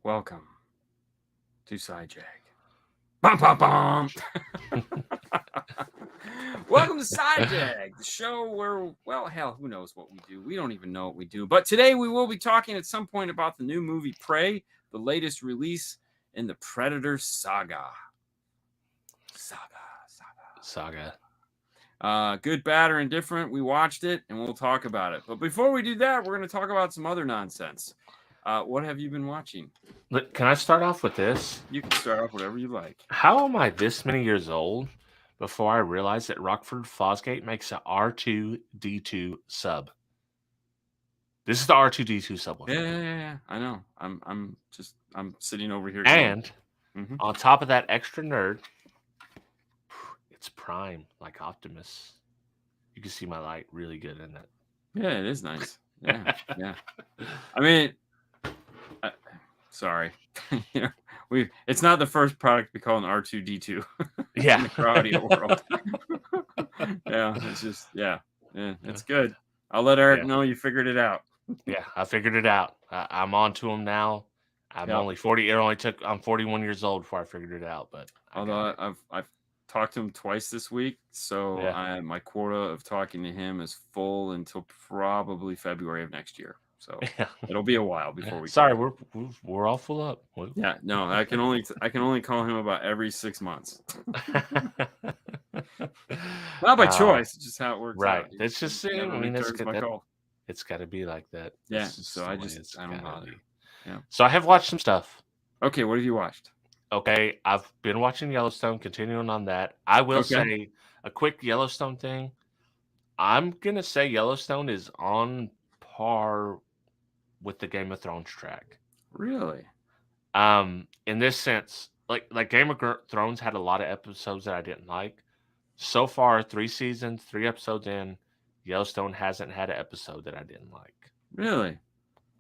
Welcome to Sidejag. Bum, bum, bum. Welcome to Sidejag, the show where, well, hell, who knows what we do? We don't even know what we do. But today we will be talking at some point about the new movie Prey, the latest release in the Predator saga. Saga. Good, bad, or indifferent. We watched it and we'll talk about it. But before we do that, we're going to talk about some other nonsense. What have you been watching? Look, can I start off with this? You can start off whatever you like. How am I this many years old before I realized that Rockford Fosgate makes a R2D2 sub? This is the R2D2 sub one. Yeah. I know. I'm sitting over here. And on top of that extra nerd, it's Prime, like Optimus. You can see my light really good in it. Yeah, it is nice. Yeah. I mean, sorry. It's not the first product we call an R2D2. Yeah. In the audio world. Yeah, it's just it's good. I'll let Eric know you figured it out. Yeah, I figured it out. I'm on to him now. I'm only 40. I'm 41 years old before I figured it out. But although I've talked to him twice this week, so my quota of talking to him is full until probably February of next year. So it'll be a while before we. Sorry, we're all full up. Yeah, no, I can only call him about every 6 months. Not by choice, it's just how it works. Right. Out. It's just it's got to be like that. Yeah. So I don't know. Yeah. So I have watched some stuff. Okay, what have you watched? Okay, I've been watching Yellowstone. Continuing on that, I will say a quick Yellowstone thing. I'm gonna say Yellowstone is on par with the Game of Thrones track. Really? In this sense, like Game of Thrones had a lot of episodes that I didn't like. So far, 3 seasons, 3 episodes in, Yellowstone hasn't had an episode that I didn't like. Really?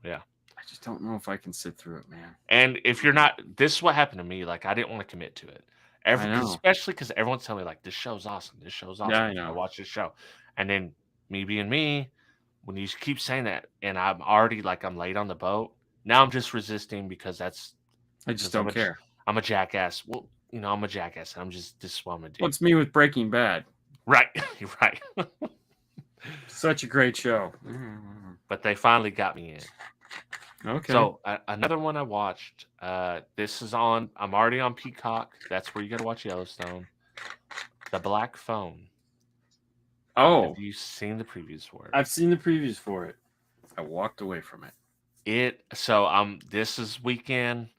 Yeah. I just don't know if I can sit through it, man. And if you're not, this is what happened to me. Like, I didn't want to commit to it. Especially because everyone's telling me, like, this show's awesome. This show's awesome. Yeah, I know. I watch this show. And then me being me, when you keep saying that, and I'm already, like, I'm late on the boat, now I'm just resisting because I just don't care. I'm a jackass. Well, I'm a jackass. And this is what I'm going to do. What's me with Breaking Bad? Right. You're right. Such a great show. But they finally got me in. Okay. So another one I watched. This is on. I'm already on Peacock. That's where you got to watch Yellowstone. The Black Phone. Oh, have you seen the previews for it? I've seen the previews for it. I walked away from it. This is weekend.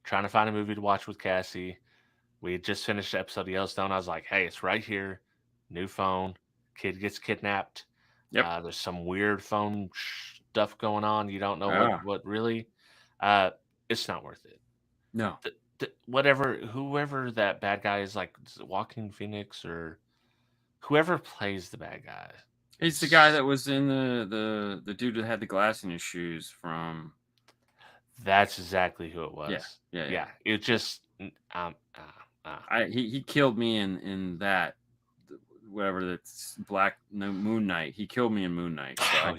Trying to find a movie to watch with Cassie. We had just finished the episode of Yellowstone. I was like, hey, it's right here. New phone. Kid gets kidnapped. Yep. There's some weird phone stuff going on. You don't know what really. It's not worth it. No. Whoever that bad guy is, like Joaquin Phoenix or whoever plays the bad guy. He's the guy that was in the dude that had the glass in his shoes from. That's exactly who it was. Yeah. It just he killed me in that. Whatever that's Black Moon Knight. He killed me in Moon Knight. So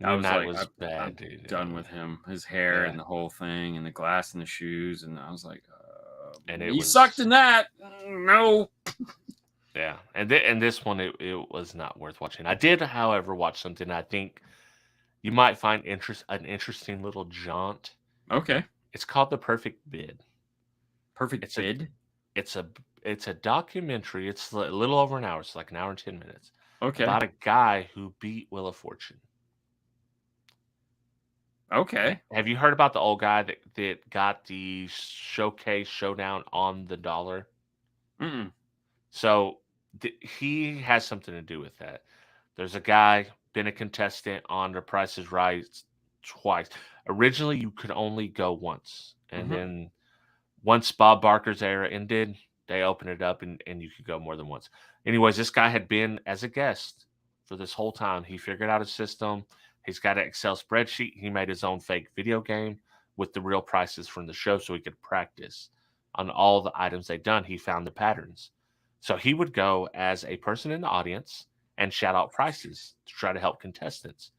Moon Knight was bad, I'm dude. Done with him. His hair and the whole thing, and the glass in the shoes, and I was like, and he sucked in that. No. Yeah, and this one it was not worth watching. I did, however, watch something I think you might find an interesting little jaunt. Okay. It's called The Perfect Bid. Perfect Bid. It's a documentary. It's a little over an hour. It's like an hour and 10 minutes. Okay. About a guy who beat Wheel of Fortune. Okay. Have you heard about the old guy that got the showdown on the dollar? Mm-mm. So he has something to do with that. There's a guy, been a contestant on The Price is Right twice. Originally, you could only go once. And then once Bob Barker's era ended, they opened it up and you could go more than once. Anyways, this guy had been as a guest for this whole time. He figured out a system. He's got an Excel spreadsheet. He made his own fake video game with the real prices from the show so he could practice on all the items they'd done. He found the patterns. So he would go as a person in the audience and shout out prices to try to help contestants.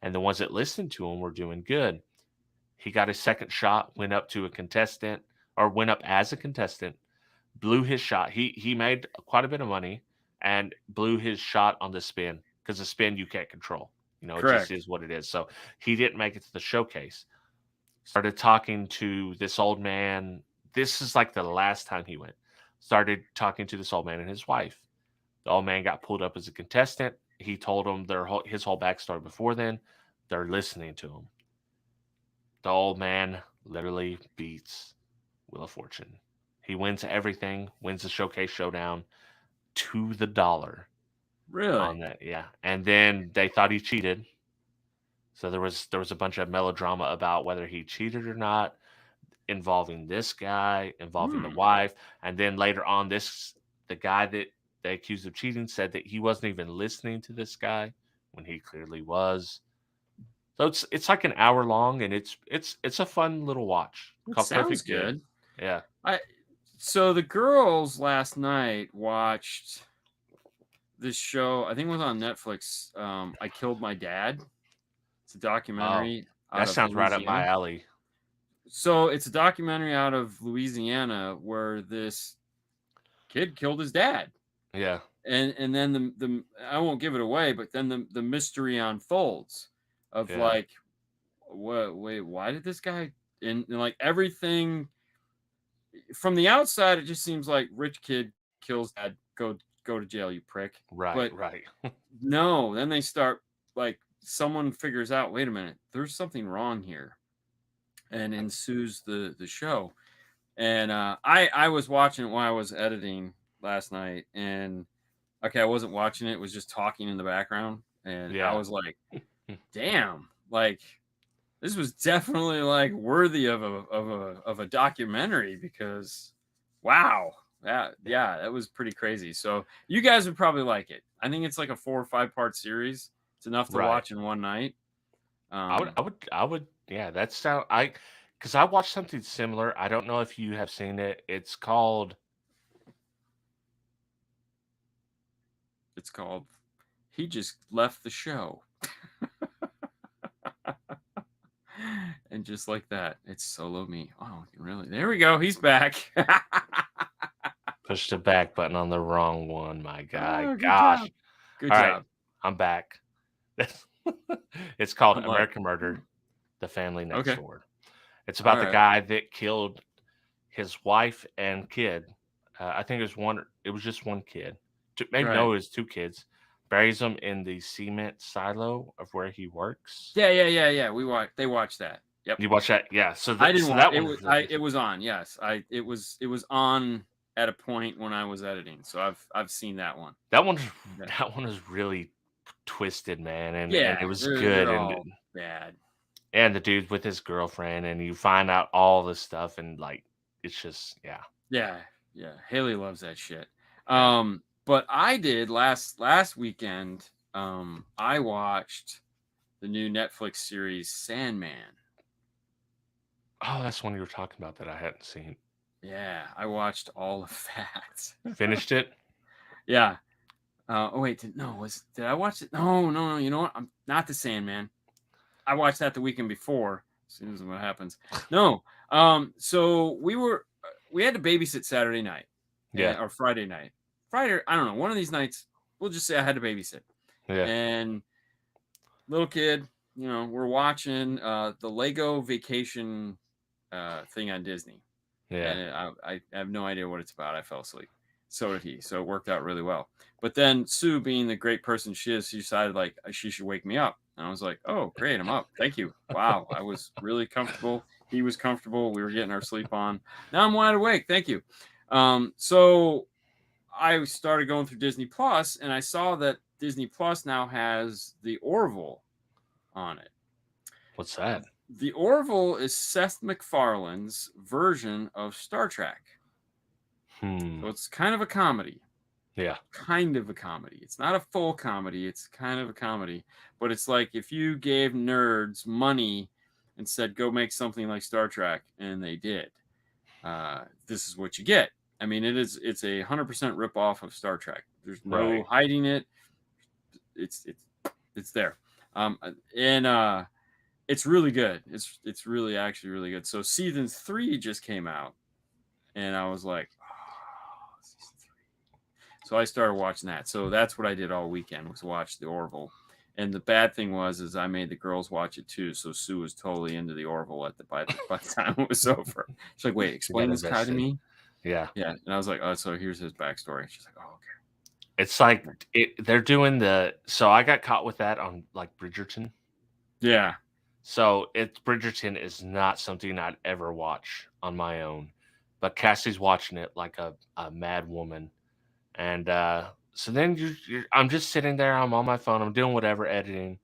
And the ones that listened to him were doing good. He got his second shot, went up to a contestant, or went up as a contestant, blew his shot. He made quite a bit of money and blew his shot on the spin, because the spin you can't control. It just Correct. is what it is. So he didn't make it to the showcase. Started talking to this old man. This is like the last time he went. Started talking to this old man and his wife. The old man got pulled up as a contestant. He told them his whole backstory before then. They're listening to him. The old man literally beats Wheel of Fortune. He wins everything, wins the showcase showdown to the dollar on Really? that. Yeah. And then they thought he cheated. So there was a bunch of melodrama about whether he cheated or not, involving this guy, involving the Hmm. wife, and then later on, the guy that they accused of cheating said that he wasn't even listening to this guy when he clearly was. So it's like an hour long, and it's a fun little watch It called sounds Perfect Good. good. Yeah. So the girls last night watched this show. I think it was on Netflix. I Killed My Dad. It's a Oh, documentary out that of sounds right up my Louisiana. alley. So it's a documentary out of Louisiana where this kid killed his dad. Yeah. And then the I won't give it away, but then the mystery unfolds of Yeah. like, wait, why did this guy, and like everything from the outside, it just seems like rich kid kills dad, go to jail, you prick. Right. But Right. no, then they start, like, someone figures out, wait a minute, there's something wrong here, and ensues the show. And I was watching it while I was editing last night, and okay, I wasn't watching it, it was just talking in the background, and I Yeah. was like, damn, like this was definitely like worthy of a documentary, because wow, that was pretty crazy. So you guys would probably like it. I think it's like a 4 or 5 part series. It's enough to Right. watch in one night. I would. Um, I would. I would. Yeah. That's sound. Because I watched something similar. I don't know if you have seen it. It's called. it's called He Just Left the Show. And just like that, it's solo me. Oh, really? There we go. He's back. Push the back button on the wrong one, my guy. Oh, good Gosh. job. Good All right, job. I'm back. It's called I'm like, American Murder: The Family Next okay. Door. It's All about the right. guy that killed his wife and kid. I think it was one. It was just one kid. Maybe no, Right. it was two kids. Buries them in the cement silo of where he works. Yeah. They watched that. Yep. You watch that? Yeah. I didn't So watch that it. one was really It was on. Yes. It was on at a point when I was editing. So I've seen that one. that one's Yeah. that one was really twisted, man, and it Yeah. was They're good, all bad. and the dude with his girlfriend, and you find out all this stuff, and like it's just Yeah. Yeah. Haley loves that shit. yeah. But I did last weekend. I watched the new Netflix series Sandman. Oh, that's one you were talking about that I hadn't seen. Yeah, I watched all of that. Finished it? Yeah. Oh wait, did I watch it? No. You know what? I'm not the Sandman. I watched that the weekend before. As soon as what happens. No. So we had to babysit Saturday night, Yeah, or Friday night. Friday, I don't know. One of these nights, we'll just say I had to babysit. yeah, And little kid, we're watching the Lego Vacation thing on Disney. yeah. And I have no idea what it's about. I fell asleep. So did he. So it worked out really well. But then Sue, being the great person she is, she decided like she should wake me up. And I was like, oh, great, I'm up. Thank you. Wow. I was really comfortable. He was comfortable. We were getting our sleep on. Now I'm wide awake. Thank you. So I started going through Disney Plus, and I saw that Disney Plus now has the Orville on it. What's that? The Orville is Seth MacFarlane's version of Star Trek. So it's kind of a comedy. Yeah. Kind of a comedy. It's not a full comedy. It's kind of a comedy. But it's like if you gave nerds money and said, go make something like Star Trek, and they did, this is what you get. I mean, it's a 100% ripoff of Star Trek. There's no hiding it. It's there. And It's really good. It's really actually really good. So season 3 just came out, and I was like, oh, season 3. So I started watching that. So that's what I did all weekend, was watch the Orville. And the bad thing was I made the girls watch it too. So Sue was totally into the Orville by the time it was over. She's like, wait, explain this guy to me. Yeah. Yeah. And I was like, oh, so here's his backstory. She's like, oh, okay. It's like they're doing so I got caught with that on like Bridgerton. Yeah. So Bridgerton is not something I'd ever watch on my own, but Cassie's watching it like a mad woman. And so then I'm just sitting there, I'm on my phone, I'm doing whatever, editing,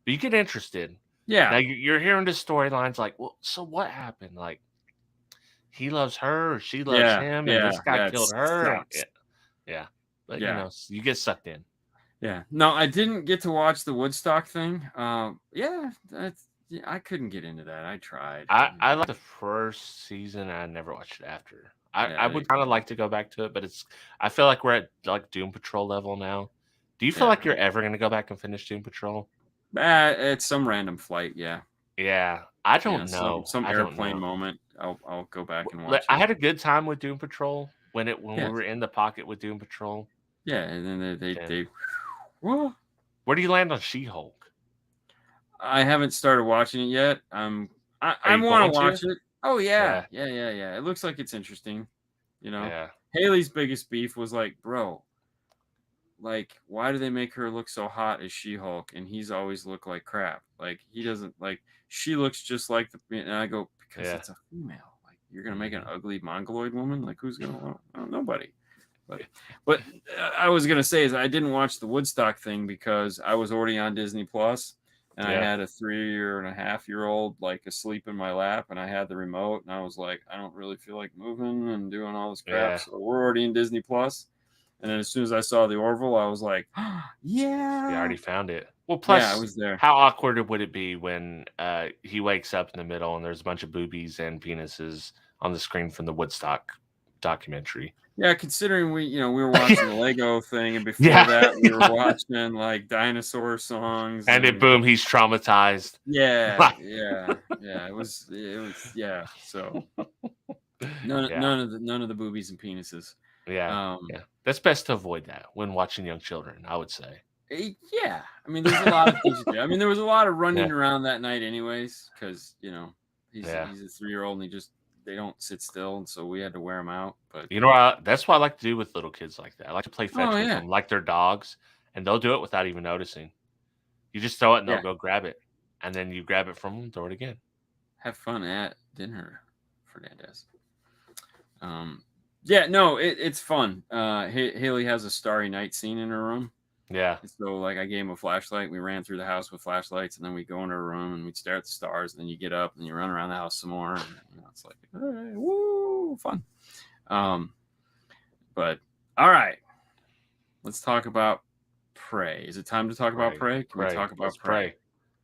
but you get interested. Yeah. Now you're hearing the storylines like, well, so what happened? Like, he loves her or she loves him, and this guy killed her. Yeah. But you know, you get sucked in. Yeah. No, I didn't get to watch the Woodstock thing. I couldn't get into that. I tried. I like the first season. I never watched it after. I would kind of like to go back to it, but I feel like we're at like Doom Patrol level now. Do you feel like you're ever going to go back and finish Doom Patrol? It's some random flight. Yeah. Yeah. I don't know. Some airplane moment. I'll go back and watch it. I had a good time with Doom Patrol when we were in the pocket with Doom Patrol. Yeah. And then they where do you land on She-Hulk? I haven't started watching it yet. I want to watch it. Oh yeah. It looks like it's interesting. You know, Haley's biggest beef was like, bro, like, why do they make her look so hot as She-Hulk, and he's always looked like crap? Like, he doesn't, like, she looks just like and I go, because it's a female. Like, you're gonna make an ugly mongoloid woman? Like, who's gonna want? Nobody. But I was gonna say is I didn't watch the Woodstock thing because I was already on Disney Plus. And I had a 3.5-year-old like asleep in my lap, and I had the remote, and I was like, I don't really feel like moving and doing all this crap. So we're already in Disney Plus. And then as soon as I saw the Orville, I was like, yeah. You already found it. Well, plus, I was there. How awkward would it be when he wakes up in the middle and there's a bunch of boobies and penises on the screen from the Woodstock documentary? Yeah, considering we were watching the Lego thing, and before that we were watching like dinosaur songs, and then boom, he's traumatized. Yeah. It was So none of the boobies and penises. Yeah, that's best to avoid that when watching young children, I would say. Yeah, I mean, there's a lot of things to do. I mean, there was a lot of running around that night, anyways, because he's a 3-year-old and they don't sit still, and so we had to wear them out. But that's what I like to do with little kids like that. I like to play fetch with them, like they're dogs, and they'll do it without even noticing. You just throw it, and they'll go grab it, and then you grab it from them, throw it again. Have fun at dinner, Fernandez. It's fun. Haley has a Starry Night scene in her room. Yeah. So like I gave him a flashlight. We ran through the house with flashlights, and then we go into her room and we'd stare at the stars. And then you get up and you run around the house some more. And, it's like, all right, woo, fun. But all right, let's talk about Prey. Is it time to talk about Prey? Can we talk about Prey?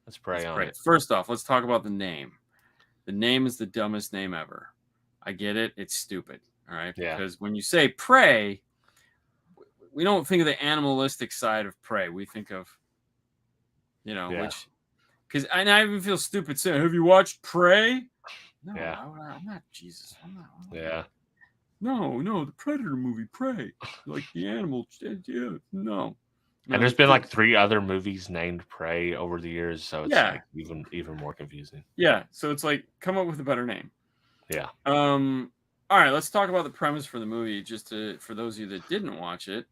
Let's pray on it. First off, let's talk about the name. The name is the dumbest name ever. I get it. It's stupid. All right. Yeah. Because when you say prey, we don't think of the animalistic side of prey. We think of, which, because I even feel stupid saying, have you watched Prey? No, I'm not Jesus. I'm not. Yeah. No, the Predator movie, Prey. Like the animal. Yeah, no. And there's been like 3 other movies named Prey over the years, so it's like even more confusing. Yeah, so it's like, come up with a better name. Yeah. All right, let's talk about the premise for the movie. For those of you that didn't watch it,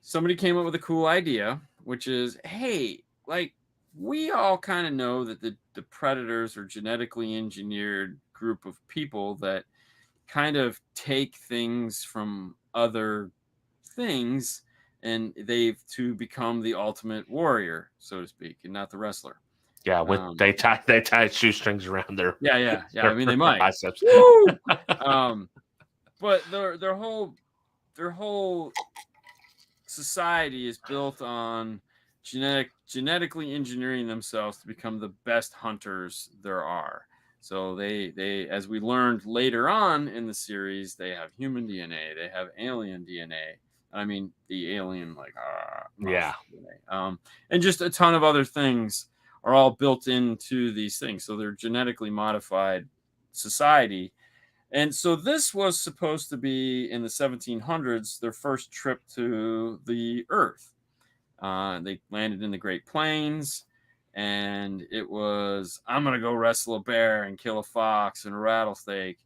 somebody came up with a cool idea, which is, hey, like, we all kind of know that the predators are genetically engineered group of people that kind of take things from other things and to become the ultimate warrior, so to speak, and not the wrestler. Yeah, they tie shoestrings around their I mean, they might biceps. But their whole society is built on genetically engineering themselves to become the best hunters there are. So they as we learned later on in the series, they have human DNA, they have alien DNA. I mean, the alien DNA, and just a ton of other things. are all built into these things. So they're genetically modified society. And so this was supposed to be in the 1700s, their first trip to the Earth. They landed in the Great Plains, and it was, I'm going to go wrestle a bear and kill a fox and a rattlesnake.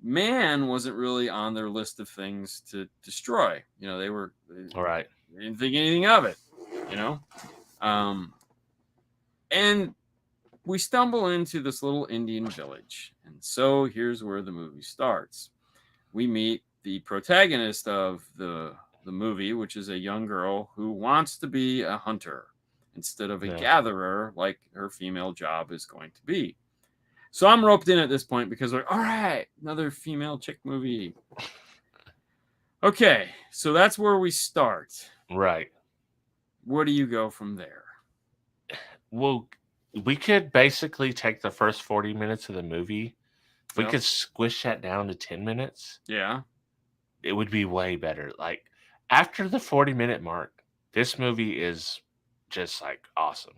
Man wasn't really on their list of things to destroy. They All right. didn't think anything of it, you know? And we stumble into this little Indian village. And so here's where the movie starts. We meet the protagonist of the movie, which is a young girl who wants to be a hunter instead of a gatherer, like her female job is going to be. So I'm roped in at this point because all right, another female chick movie. Okay, so that's where we start. Right. Where do you go from there? Well, we could basically take the first 40 minutes of the movie. If we could squish that down to 10 minutes, it would be way better. Like, after the 40-minute mark, this movie is just, like, awesome.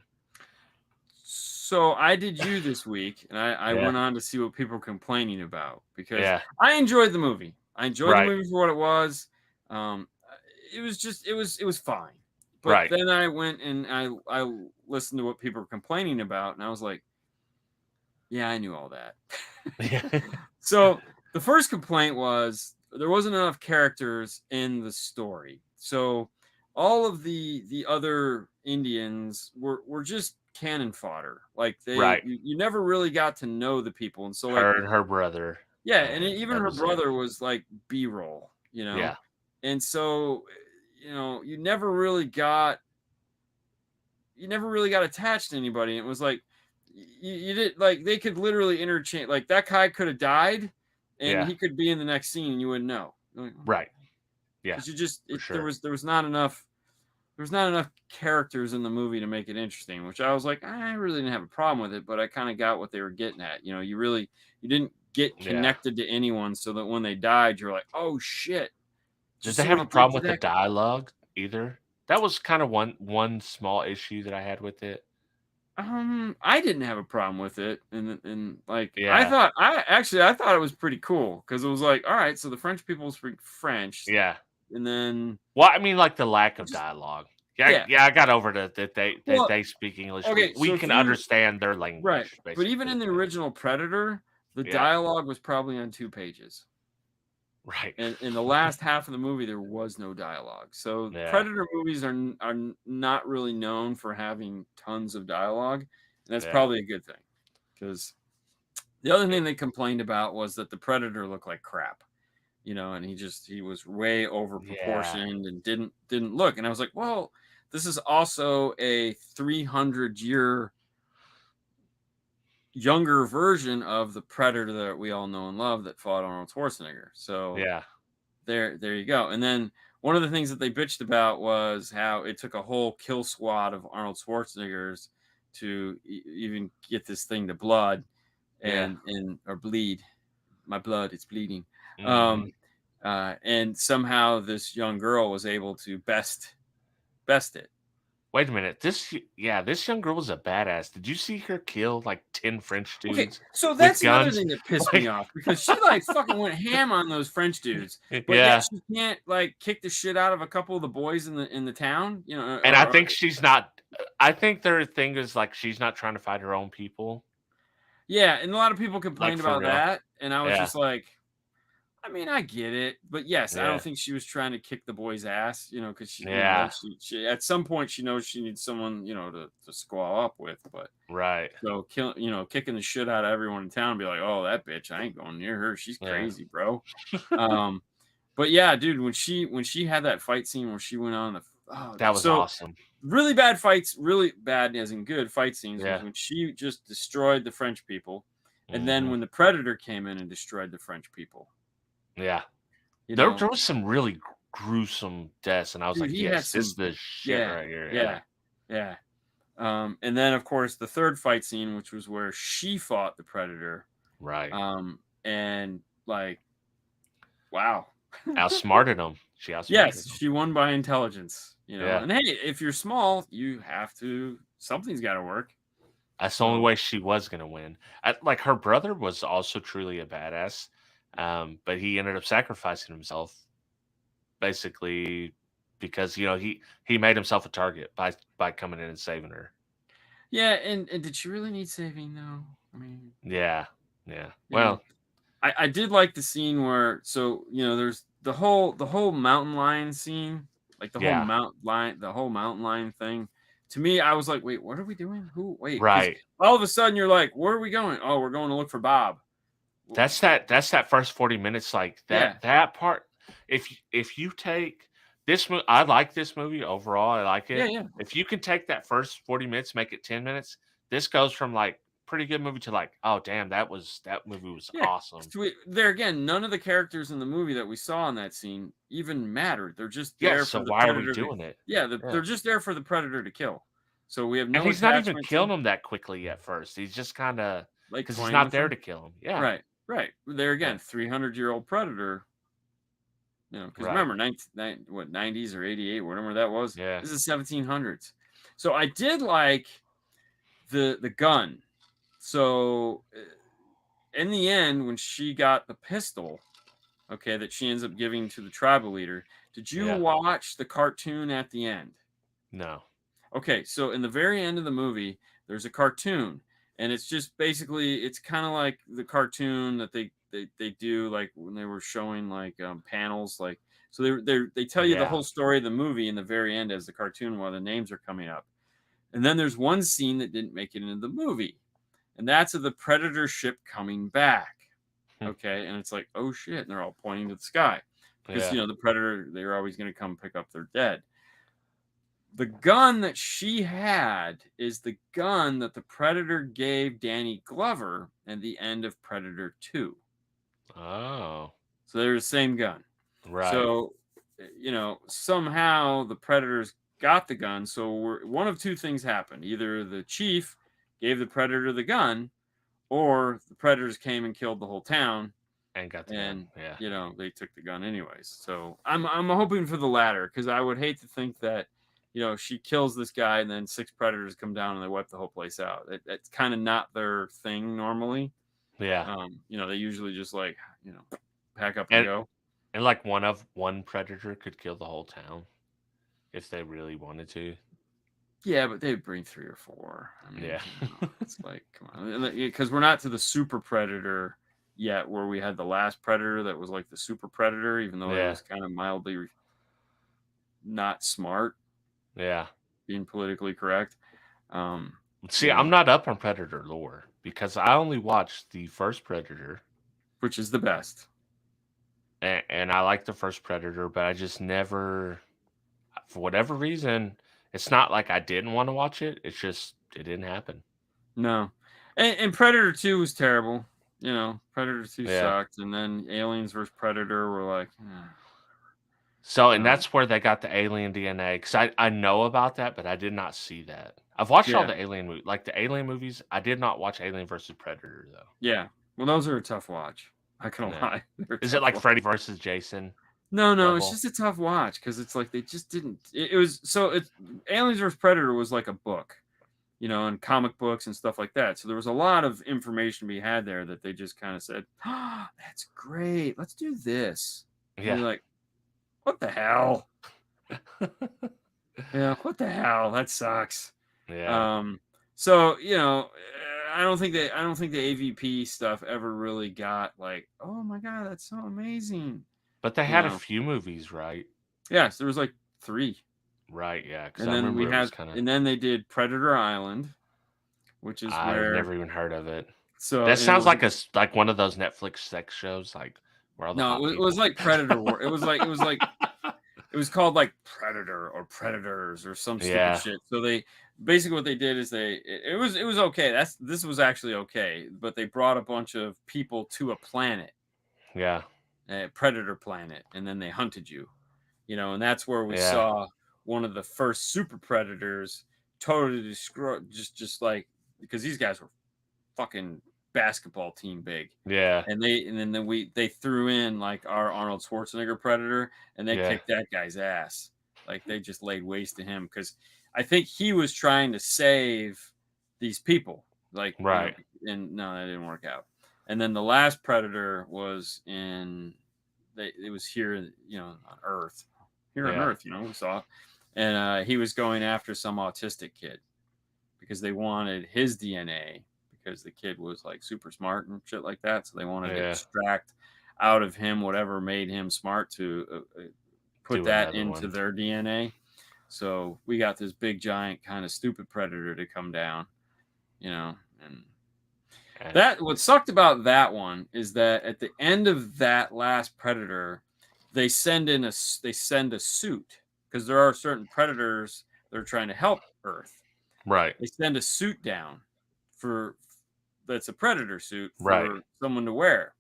So I did you this week, and I went on to see what people were complaining about, because I enjoyed the movie. I enjoyed the movie for what it was. It was just, it was fine. But then I went and I listened to what people were complaining about, and I was like, yeah, I knew all that. So the first complaint was there wasn't enough characters in the story. So all of the other Indians were just cannon fodder. Like you never really got to know the people. And so her brother. Yeah, and even her brother was like B-roll, Yeah. And so you never really got attached to anybody. It was like you did, like, they could literally interchange. Like, that guy could have died and he could be in the next scene and you wouldn't know. Right. Yeah. There was not enough characters in the movie to make it interesting, which I was like, I really didn't have a problem with it, but I kind of got what they were getting at. You didn't get connected to anyone, so that when they died, you're like, oh shit. Did they have a problem with the dialogue either? That was kind of one small issue that I had with it. I didn't have a problem with it, and like I thought it was pretty cool, because it was like, all right, so the French people speak French, and then I mean, like, the lack of dialogue. I got over that they speak English. Okay, we can understand their language, right? But even in the original Predator, the dialogue was probably on 2 pages. Right. And in the last half of the movie, there was no dialogue. So Predator movies are not really known for having tons of dialogue. And that's probably a good thing. Because the other thing they complained about was that the Predator looked like crap. And he was way over proportioned and didn't look. And I was like, well, this is also a 300-year younger version of the Predator that we all know and love that fought Arnold Schwarzenegger. So there you go. And then one of the things that they bitched about was how it took a whole kill squad of Arnold Schwarzeneggers to even get this thing to blood or bleed. My blood, it's bleeding. And somehow this young girl was able to best it. Wait a minute. This young girl was a badass. Did you see her kill like 10 French dudes? Okay, so that's another thing that pissed me off, because she like fucking went ham on those French dudes. But yet she can't like kick the shit out of a couple of the boys in the town, And I think she's not. I think their thing is like she's not trying to fight her own people. Yeah, and a lot of people complained about that, and I was just like, I mean, I get it, but yes, I don't think she was trying to kick the boy's ass, because she at some point she knows she needs someone, to squall up with, but so kicking the shit out of everyone in town and be like, oh, that bitch, I ain't going near her, she's crazy, bro. But yeah, dude, when she had that fight scene where she went on that was awesome. Really bad fights, really bad as in good fight scenes, was when she just destroyed the French people, and then when the Predator came in and destroyed the French people. Yeah, there was some really gruesome deaths, and I was like, "Yes, this is the shit right here." Yeah. And then of course the third fight scene, which was where she fought the Predator, right? And like, wow, outsmarted him. She won by intelligence, And hey, if you're small, something's got to work. That's the only way she was gonna win. Like her brother was also truly a badass, but he ended up sacrificing himself basically because he made himself a target by coming in and saving her. Yeah, and did she really need saving though? I mean, Yeah, yeah. you know, Well, I did like the scene where there's the whole mountain lion scene, like yeah, the whole mountain lion thing. To me, I was like, wait, what are we doing? Because right. all of a sudden you're like, where are we going? Oh, we're going to look for Bob. That's that first 40 minutes, like Yeah, that part. If you take this movie, I like this movie overall. I like yeah, it. yeah. If you can take that first 40 minutes, make it 10 minutes, this goes from like pretty good movie to like, oh damn, that movie was Yeah. awesome. There again, none of the characters in the movie that we saw in that scene even mattered. They're just Yeah, there so for the why are we predator to doing it? yeah, Yeah. they're just there for the predator to kill. So we have And no he's not even attachment killing to him that quickly at first. He's just kind of like because he's toying not with there them. to kill him. Yeah, Right, right. There yeah, again, 300-year-old predator. Because right. remember, 90s or 88, whatever that was. Yeah, This is 1700s. So I did like the gun. So in the end, when she got the pistol, okay, that she ends up giving to the tribal leader, did you yeah. watch the cartoon at the end? No. Okay, so in the very end of the movie, there's a cartoon, and it's just basically it's kind of like the cartoon that they do like when they were showing like panels like so they tell you the Yeah. whole story of the movie in the very end as the cartoon while the names are coming up. And then there's one scene that didn't make it into the movie, and that's of the Predator ship coming back. Hmm. Okay, and it's like, oh shit, and they're all pointing to the sky because Yeah. the Predator, they're always going to come pick up their dead. The gun that she had is the gun that the Predator gave Danny Glover at the end of Predator 2. Oh, So they're the same gun. right. So, somehow the Predators got the gun. So one of two things happened. Either the chief gave the Predator the gun, or the Predators came and killed the whole town, And got the gun. and Yeah. they took the gun anyways. So I'm hoping for the latter because I would hate to think that she kills this guy and then 6 predators come down and they wipe the whole place out. That's kind of not their thing normally. Yeah. They usually just like pack up and And go. and like one predator could kill the whole town if they really wanted to. Yeah, but they bring 3 or 4. I mean, Yeah. it's like come on, because we're not to the super predator yet, where we had the last predator that was like the super predator, even though it Yeah. was kind of mildly not smart, Yeah. being politically correct. See, I'm not up on Predator lore because I only watched the first Predator. Which is the best. And I like the first Predator, but I just never, for whatever reason, it's not like I didn't want to watch it. It's just, it didn't happen. No. And Predator 2 was terrible. Predator 2 Yeah. sucked. And then Aliens vs. Predator were like, So, and that's where they got the alien DNA. Because I know about that, but I did not see that. I've watched all yeah. the alien movies. Like the alien movies, I did not watch Alien versus Predator, though. Yeah. Well, those are a tough watch. I can't Yeah. lie. Is it like Freddy versus Jason? No, level? it's just a tough watch because it's like they just didn't. It was so. Aliens vs. Predator was like a book, and comic books and stuff like that. So there was a lot of information to be had there that they just kind of said, "Oh, that's great. Let's do this." And Yeah. you're like, what the hell? Yeah, what the hell? That sucks. Yeah. So I don't think the AVP stuff ever really got like, oh my god, that's so amazing. But they had a few movies, right? Yes, there was like 3. Right, yeah. Because And I then remember we it was had, kind of. and then they did Predator Island, which is I've where. never even heard of it. So That and it sounds was like one of those Netflix sex shows, like where all the no, hot it was people. like Predator War. It was called like Predator or Predators or some stupid Yeah. shit. So they basically what they did is it was okay. This was actually okay, but they brought a bunch of people to a planet, Yeah. a predator planet, and then they hunted you. And that's where we Yeah. saw one of the first super predators totally destroy just like because these guys were fucking basketball team big. Yeah. And then they threw in like our Arnold Schwarzenegger Predator, and they Yeah. kicked that guy's ass. Like they just laid waste to him because I think he was trying to save these people. Like, Right. and no, that didn't work out. And then the last Predator was it was here, on Earth. Here on Yeah. Earth, we saw. And he was going after some autistic kid because they wanted his DNA because the kid was like super smart and shit like that. So they wanted to Yeah. extract out of him whatever made him smart to put Do that another into one. their DNA. So we got this big giant kind of stupid predator to come down, and that what sucked about that one is that at the end of that last predator, they send a suit because there are certain predators that are trying to help Earth. Right. They send a suit down that's a predator suit Right. for someone to wear.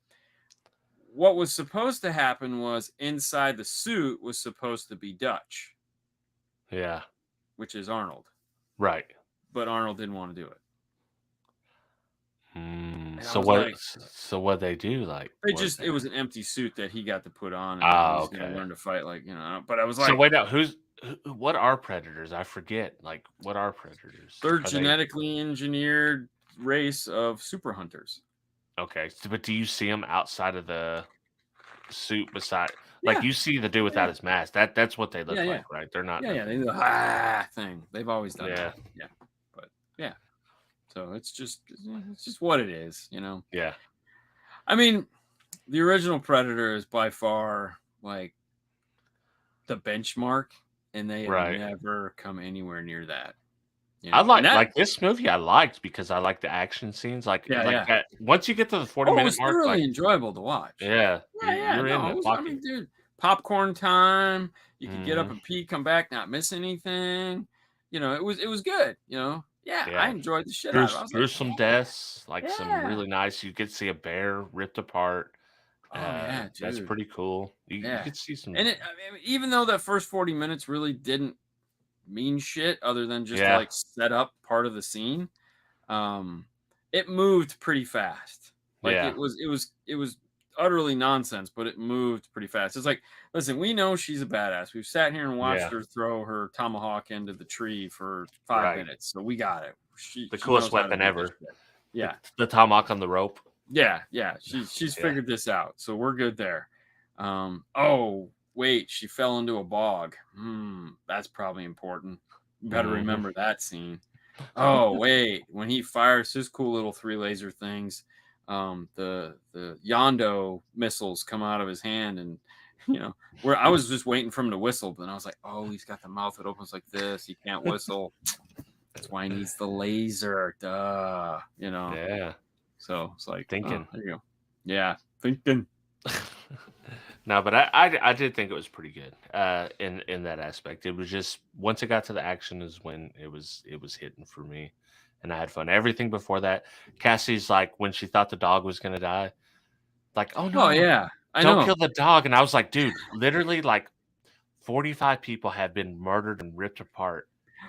What was supposed to happen was inside the suit was supposed to be Dutch, Yeah. which is Arnold. Right. But Arnold didn't want to do it. And I So was what? like, So what they do? Like, it was an empty suit that he got to put on, and then Oh, he's going to okay. learn to fight, But I was So like, wait, now what are predators? I forget. Like, what are predators? they're Are they genetically engineered race of super hunters. okay? But do you see them outside of the suit? Beside, like, Yeah, you see the dude without yeah, his mask. That's what they yeah, look yeah, like, right? They're not yeah, yeah. They nothing. do the thing. They've always done Yeah. that. Yeah, but yeah. So it's just what it is, Yeah. I mean, the original Predator is by far like the benchmark, and they have Right. never come anywhere near that. I And that, like this movie. I liked because I like the action scenes. Like yeah, yeah. that. Once you get to the 40 Oh, it minute was mark, thoroughly like enjoyable to watch. yeah, Yeah, yeah. you're in No, the it was. I pocket. mean, dude, popcorn time. You could get up Hmm. and pee, come back, not miss anything. It was good. Yeah, I Yeah. enjoyed the shit out of it. I was like, Gruesome deaths, like some yeah. really nice. You get to see a bear ripped apart. Oh yeah, That's dude. pretty cool. You Yeah. could see some. And I mean, even though that first 40 minutes really didn't mean shit other than just to Yeah, like set up part of the scene, it moved pretty fast. Like yeah, it was utterly nonsense, but it moved pretty fast. It's like, listen, we know she's a badass. We've sat here and watched yeah. her throw her tomahawk into the tree for 5 Right. minutes, so we got it. She The she coolest knows how to weapon do this ever. shit. The, Yeah, the tomahawk on the rope. yeah, yeah. She's Yeah. figured this out, so we're good there. Oh wait, she fell into a bog. That's probably important. You better Mhm. remember that scene. Oh wait, when he fires his cool little 3 laser things, the Yondo missiles come out of his hand, and where I was just waiting for him to whistle, but I was like, oh, he's got the mouth that opens like this. He can't whistle. That's why he needs the laser. Duh. Yeah. So it's like, oh, Thinking. there you go. Yeah, thinking. No, but I did think it was pretty good. In that aspect, it was just once it got to the action is when it was hitting for me, and I had fun. Everything before that, Cassie's like when she thought the dog was gonna die, like, oh Oh no, yeah, I don't know. kill the dog. And I was like, dude, literally like 45 people have been murdered and ripped apart,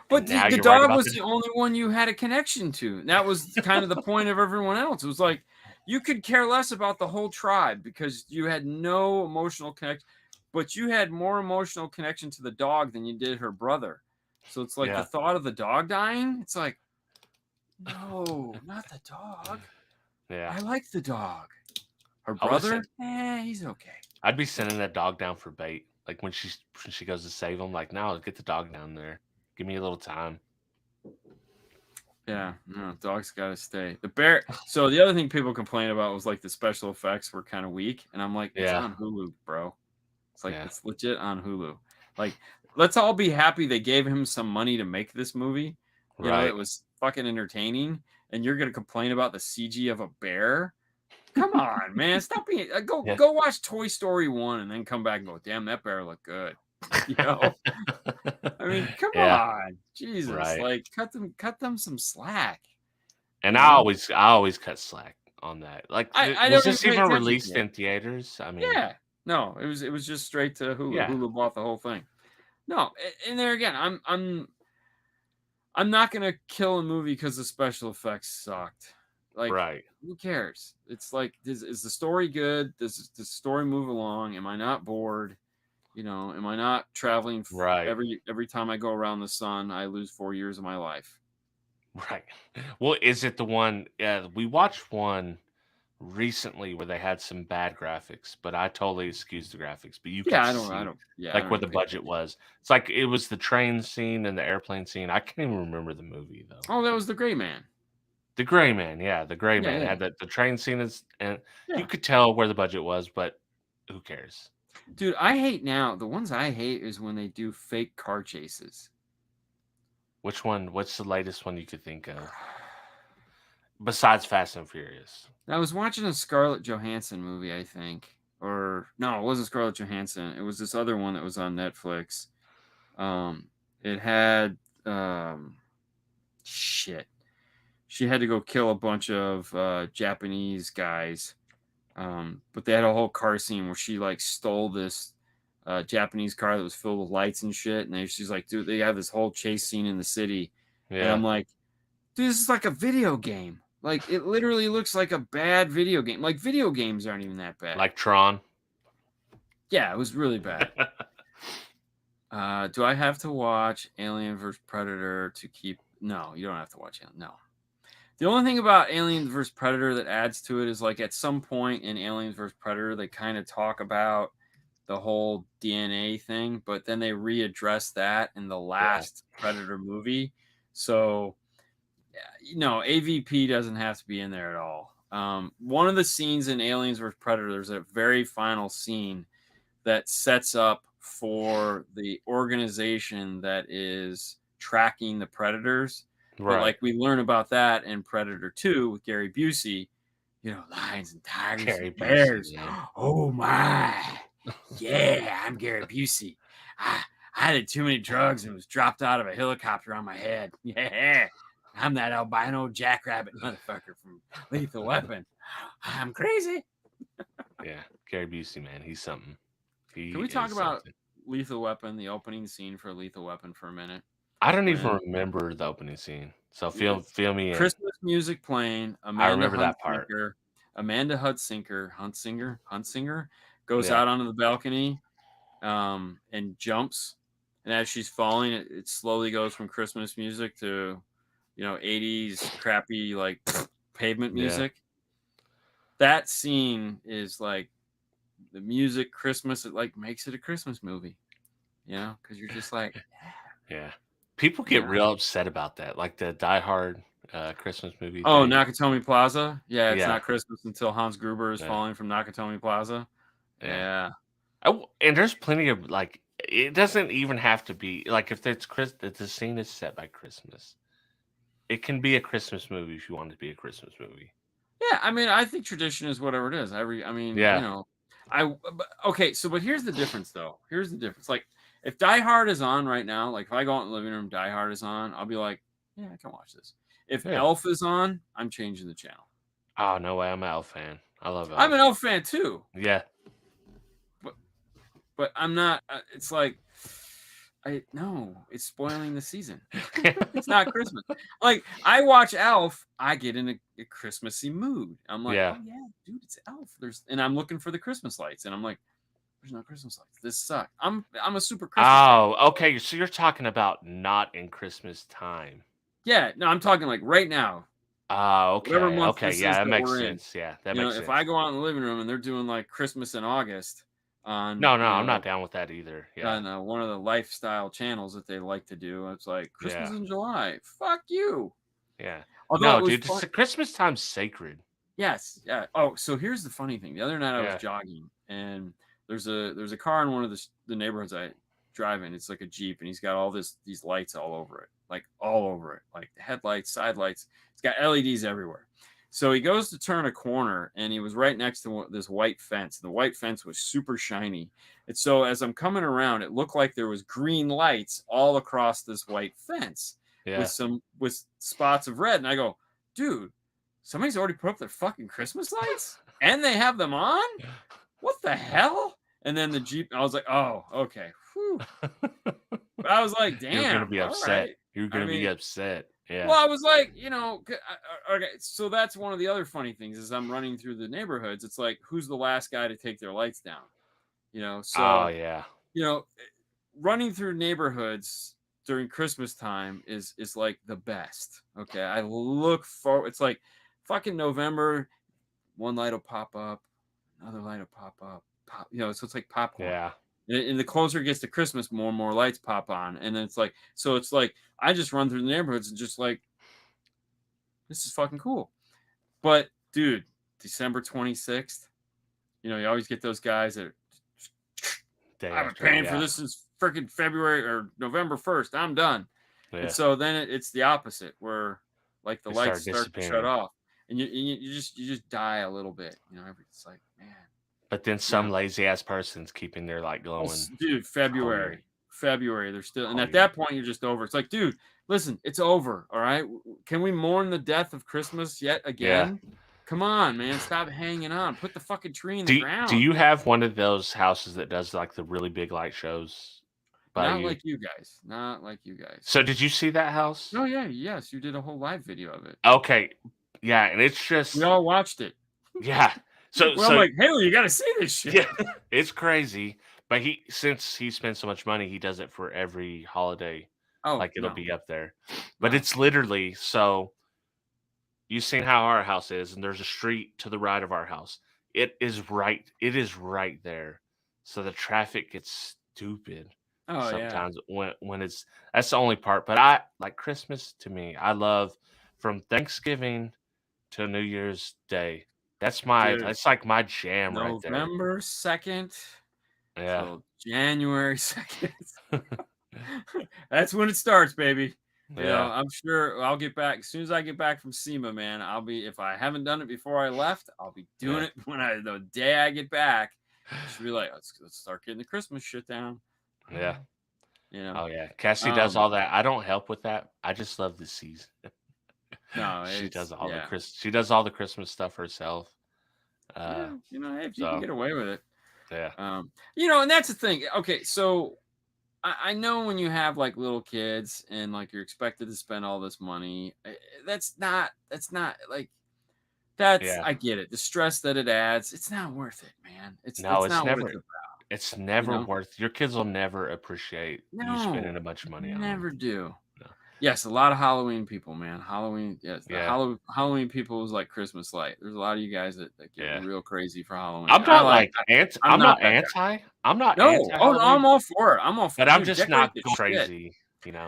But and now the you're right dog about was the the only one you had a connection to. That was kind of the point of everyone else. It was like you could care less about the whole tribe because you had no emotional connection, but you had more emotional connection to the dog than you did her brother. So it's like the yeah, thought of the dog dying. It's like, no, not the dog. yeah. I like the dog. Her I was brother, he's okay. I'd be sending that dog down for bait, like when she goes to save him. Like, no, get the dog down there. Give me a little time. Yeah, no, dog's got to stay. The bear. So the other thing people complain about was like the special effects were kind of weak, and I'm like, it's Yeah, on Hulu, bro. It's like yeah, it's legit on Hulu. Like, let's all be happy they gave him some money to make this movie. right. It was fucking entertaining, and you're gonna complain about the CG of a bear? Come on, man, stop being. Yeah. Go watch Toy Story 1, and then come back and go, damn, that bear looked good. You know. I mean, come Yeah, on, Jesus! right. Like, cut them some slack. And You know, I always cut slack on that. Like, I was don't even this pay even attention to released it. in theaters? I mean, Yeah, no, it was just straight to Hulu. yeah, Hulu bought the whole thing. No, and there again, I'm not gonna kill a movie because the special effects sucked. Like, right, who cares? It's like, is the story good? Does the story move along? Am I not bored? Am I not traveling right, every time I go around the sun? I lose 4 years of my life. Right. Well, is it the one? We watched one recently where they had some bad graphics, but I totally excused the graphics. But you could Yeah, see I like don't where even the pay budget attention. was. It's like it was the train scene and the airplane scene. I can't even remember the movie though. Oh, that was The Gray Man. The Gray Man, yeah, the Gray Yeah, Man yeah, had the train scene is, and you yeah. could tell where the budget was, but who cares? Dude, I hate now. The ones I hate is when they do fake car chases. Which one? What's the latest one you could think of besides Fast and Furious? I was watching a Scarlett Johansson movie, I think. Or no, it wasn't Scarlett Johansson. It was this other one that was on Netflix. It had shit. She had to go kill a bunch of Japanese guys. But they had a whole car scene where she like stole this Japanese car that was filled with lights and shit. And she's like, dude, they have this whole chase scene in the city. And Yeah, I'm like, dude, this is like a video game. Like it literally looks like a bad video game. Like video games aren't even that bad. like Tron. Yeah, it was really bad. Do I have to watch Alien vs Predator to keep? No, you don't have to watch Alien. No. The only thing about Alien vs Predator that adds to it is like at some point in Aliens vs Predator, they kind of talk about the whole DNA thing, but then they readdress that in the Yeah, last Predator movie. So, AVP doesn't have to be in there at all. One of the scenes in Aliens vs Predator, there's a very final scene that sets up for the organization that is tracking the predators. But right. like we learn about that in Predator 2 with Gary Busey, lions and tigers Gary and Busey, bears. man. Oh my. Yeah, I'm Gary Busey. I did too many drugs and was dropped out of a helicopter on my head. Yeah. I'm that albino jackrabbit motherfucker from Lethal Weapon. I'm crazy. Yeah, Gary Busey, man, he's something. Can He we talk is about something. Lethal Weapon, the opening scene for Lethal Weapon for a minute? I don't even When remember the opening scene, so it's feel me in. Christmas music playing, I remember that part. Amanda Huntsinger goes Yeah, out onto the balcony and jumps. And as she's falling, it slowly goes from Christmas music to 80s crappy like pavement yeah, music. That scene is like the music Christmas, it like makes it a Christmas movie, because you're just like, yeah. People you get know. real upset about that, like the Die Hard Christmas movie Oh, thing. Nakatomi Plaza? Yeah, it's Yeah, not Christmas until Hans Gruber is yeah, falling from Nakatomi Plaza. yeah. Yeah. And there's plenty of like. It doesn't even have to be like if it's Chris. If the scene is set by Christmas, it can be a Christmas movie if you want it to be a Christmas movie. Yeah, I mean, I think tradition is whatever it is. Yeah, Okay, but here's the difference, though. Here's the difference. Like, if Die Hard is on right now, like if I go out in the living room, Die Hard is on, I'll be like, yeah, I can watch this. If yeah. Elf is on, I'm changing the channel. Oh no way! I'm an Elf fan. I love I'm an Elf. Elf fan too, Yeah, but I'm not. It's like, no, it's spoiling the season. It's not Christmas. Like I watch Elf, I get in a Christmassy mood. I'm like, yeah. oh yeah, dude, it's Elf. And I'm looking for the Christmas lights, and I'm like, there's no Christmas lights. This sucks. I'm a super Christmas guy. Oh, okay. So you're talking about not in Christmas time. Yeah, no, I'm talking like right now, Oh, whatever okay. month Okay. this Yeah, is that that makes we're in. sense. Yeah, that makes If sense. I go out in the living room and they're doing like Christmas in August on, No, I'm not down with that either. Yeah, on one of the lifestyle channels that they like to do, it's like Christmas yeah, in July. Fuck you. yeah. Although No, it was dude, fun. Christmas time's sacred. Yes. Yeah. Oh, so here's the funny thing. The other night I was Yeah, jogging and there's a car in one of the neighborhoods I drive in. It's like a Jeep and he's got all these lights all over it, like all over it, like headlights, side lights. It's got LEDs everywhere. So he goes to turn a corner and he was right next to this white fence. The white fence was super shiny. And so as I'm coming around, it looked like there was green lights all across this white fence yeah. with spots of red. And I go, dude, somebody's already put up their fucking Christmas lights and they have them on? What the hell? And then the Jeep, I was like, oh, okay. Whew. But I was like, You're gonna damn, be all upset. right. You're I gonna be mean, upset. Yeah, well, I was like, okay. So that's one of the other funny things is I'm running through the neighborhoods. It's like, who's the last guy to take their lights down? oh So, yeah, you know, running through neighborhoods during Christmas time is like the best. Okay, I look for it's like fucking November. One light will pop up, another light will pop up. So it's like popcorn. Yeah. And the closer it gets to Christmas, more and more lights pop on, and then it's like I just run through the neighborhoods and just like this is fucking cool. But dude, December 26th, you always get those guys that I've been paying for this since freaking February or November 1st. I'm done. Yeah. And so then it's the opposite where like the lights start to shut off and you just die a little bit. It's like, man. But then some lazy ass person's keeping their light glowing. Dude, February, they're still, and at that point you're just over. It's like, dude, listen, it's over. All right, can we mourn the death of Christmas yet again? Yeah. Come on, man, stop hanging on. Put the fucking tree in the ground. Do you have one of those houses that does like the really big light shows? Not like you guys. Not like you guys. So did you see that house? Oh yeah, yes, you did a whole live video of it. Okay, yeah, and it's just we all watched it. Yeah. So I'm like, Haley, you got to see this shit. Yeah, it's crazy. But since he spends so much money, he does it for every holiday. Oh, like it'll be up there. But it's literally so. You've seen how our house is, and there's a street to the right of our house. It is right there. So the traffic gets stupid sometimes when that's the only part. But I like Christmas to me. I love from Thanksgiving to New Year's Day. That's like my jam right there. November 2nd till January 2nd. That's when it starts, baby. I'm sure I'll get back as soon as I get back from SEMA, man. If I haven't done it before I left, I'll be doing it the day I get back. Should be like, let's start getting the Christmas shit down. Yeah. Oh yeah. Cassie does all that. I don't help with that. I just love the season. No, she does all the Christmas stuff herself. Hey, if you can get away with it. Yeah. And that's the thing. Okay, so I know when you have like little kids and like you're expected to spend all this money, that's not like I get it. The stress that it adds, it's not worth it, man. It's not never what it's about. It's never worth. Your kids will never appreciate you spending a bunch of money on them. Never do. No. Yes, a lot of Halloween people, man. Halloween, yes. Yeah. Halloween people is like Christmas light. There's a lot of you guys that get real crazy for Halloween. I'm not anti. I'm not anti. No, I'm all for it. I'm all for it. But I'm just not crazy,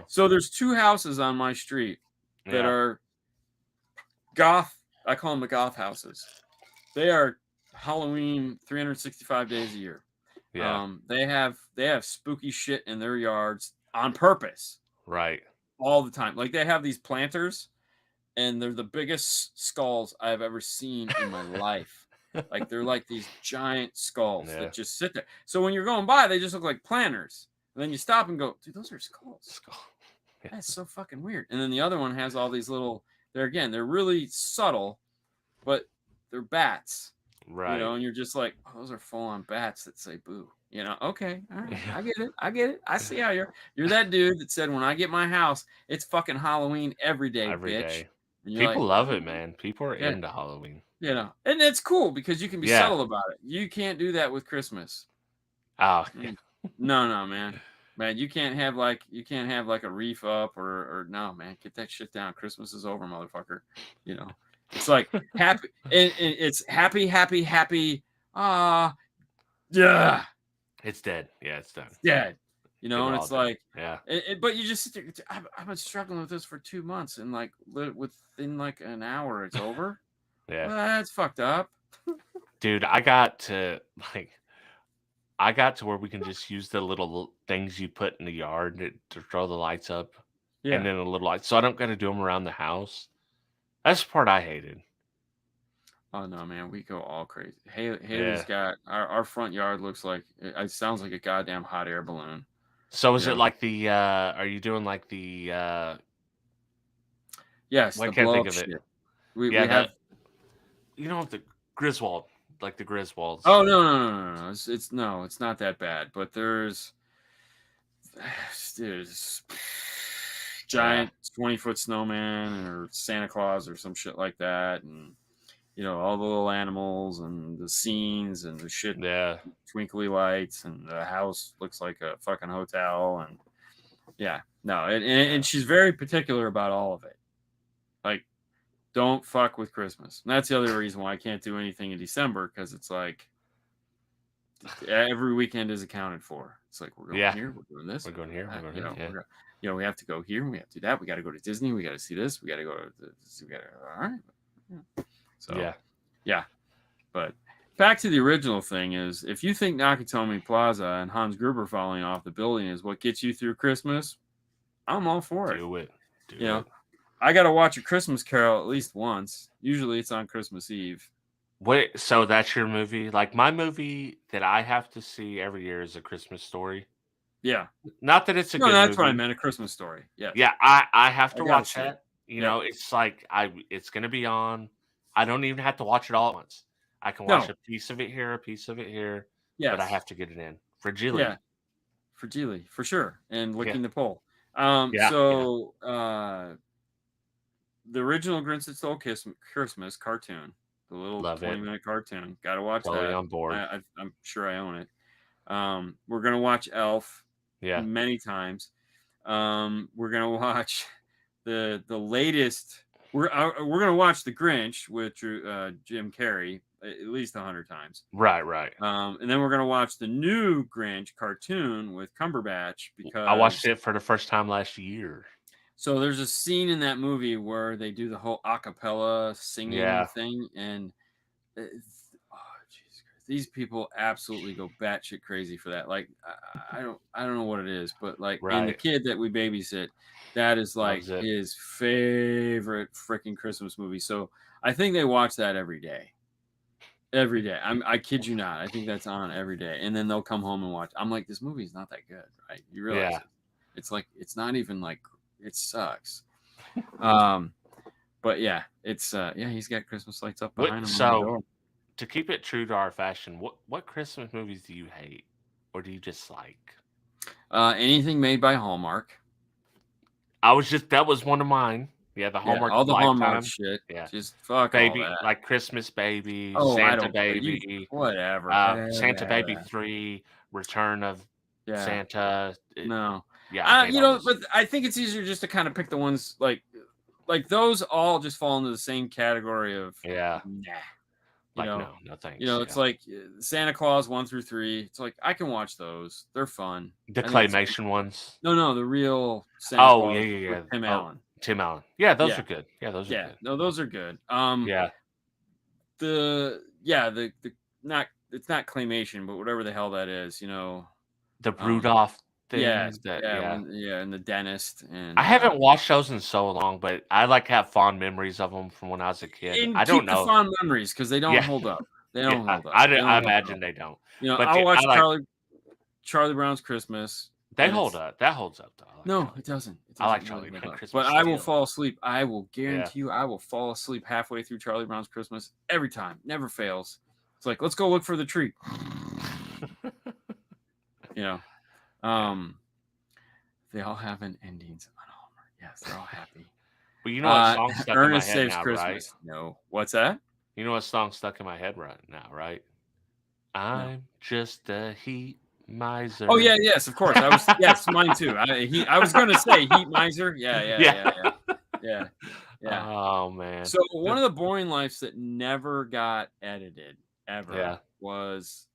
So there's 2 houses on my street that are goth. I call them the goth houses. They are Halloween 365 days a year. Yeah. They have spooky shit in their yards on purpose. Right. All the time. Like they have these planters and they're the biggest skulls I've ever seen in my life. Like they're like these giant skulls that just sit there. So when you're going by, they just look like planters. And then you stop and go, dude, those are skulls. Yeah. That's so fucking weird. And then the other one has all these little, they're really subtle, but they're bats. Right. And you're just like, those are full on bats that say boo. Okay, all right, I get it. I see how you're that dude that said when I get my house, it's fucking Halloween every day, bitch. People love it, man. People are into Halloween. And it's cool because you can be subtle about it. You can't do that with Christmas. Oh, no, man. Man, you can't have like a reef up or no, man. Get that shit down. Christmas is over, motherfucker. It's like happy and it's happy. Yeah. It's dead. Yeah, it's done. It's dead. And it's like, but you just sit there. I've been struggling with this for 2 months, and like within like an hour, it's over. Yeah, well, that's fucked up. Dude, I got to where we can just use the little things you put in the yard to throw the lights up, and then a little light, so I don't got to do them around the house. That's the part I hated. Oh no, man, we go all crazy. Haley's got our front yard looks like it sounds like a goddamn hot air balloon. So is it like the are you doing like the yes, I can't think of it. We have the Griswold, like the Griswolds. Oh no. It's not that bad, but there's giant 20-foot snowman or Santa Claus or some shit like that, and all the little animals and the scenes and the shit, twinkly lights, and the house looks like a fucking hotel, and Yeah, no, and she's very particular about all of it. Like, don't fuck with Christmas. And that's the other reason why I can't do anything in December, because it's like every weekend is accounted for. It's like, we're going here, we're doing this, we're going here, that, we're going here. we have to go here, we have to do that, we got to go to Disney, we got to see this, we got to go to this, we got to, all right. Yeah. So yeah. But back to the original thing is, if you think Nakatomi Plaza and Hans Gruber falling off the building is what gets you through Christmas, I'm all for it. Do it. I got to watch A Christmas Carol at least once. Usually it's on Christmas Eve. Wait, so that's your movie? Like, my movie that I have to see every year is A Christmas Story. Yeah. Not that it's a good movie. No, that's what I meant, A Christmas Story. Yes. Yeah, I have to watch that. You know, it's like it's going to be on. I don't even have to watch it all at once. I can watch a piece of it here, a piece of it here. Yes. But I have to get it in. For Geely. Yeah. For Geely, for sure. And licking the pole. The original Grinch That Stole Christmas cartoon, the little 20-minute cartoon. Got to watch that. On board. I'm sure I own it. We're going to watch Elf many times. We're going to watch the latest. We're going to watch The Grinch with Jim Carrey at least 100 times. Right. And then we're going to watch the new Grinch cartoon with Cumberbatch, because I watched it for the first time last year. So there's a scene in that movie where they do the whole a cappella singing thing, and Jesus Christ, these people absolutely go batshit crazy for that. Like, I don't know what it is, but like, and the kid that we babysit, that is like his favorite freaking Christmas movie. So I think they watch that every day. Every day. I kid you not. I think that's on every day, and then they'll come home and watch. I'm like, this movie's not that good, right? You realize it's like, it's not even like. It sucks. But yeah, it's he's got Christmas lights up behind him. So, to keep it true to our fashion, what Christmas movies do you hate, or do you just like? Anything made by Hallmark. That was one of mine. Yeah, the Hallmark. All the Lifetime. Hallmark shit. Yeah, just fuck Baby, all that. like Christmas Baby, Santa Baby, whatever. Santa Baby 3, Return of Santa. No. Yeah, but I think it's easier just to kind of pick the ones like those all just fall into the same category of nah. No thanks. It's like Santa Claus 1 through 3. It's like, I can watch those. They're fun. The claymation ones. No, the real Santa Claus with Tim Allen. Tim Allen. Yeah, those are good. Yeah, those are good. No, those are good. It's not claymation, but whatever the hell that is, the Rudolph things. And the dentist. And I haven't watched those in so long, but I have fond memories of them from when I was a kid. I don't know the fond memories, because they don't hold up. They don't hold up. I imagine they don't. But I'll watch Charlie Brown's Christmas. They hold up. That holds up, though. No, it doesn't. I like Charlie Brown's Christmas. But I will fall asleep. I will guarantee you, I will fall asleep halfway through Charlie Brown's Christmas every time. Never fails. It's like, let's go look for the tree. They all have an endings on Hallmark. Yes, they're all happy. Well, you know what song stuck in my head now, Christmas. Right? No. What's that? You know what song stuck in my head right now, right? I'm just a heat miser. Oh yeah, yes, of course. Mine too. I was going to say heat miser. Yeah. Oh man. So one of the boring lives that never got edited ever was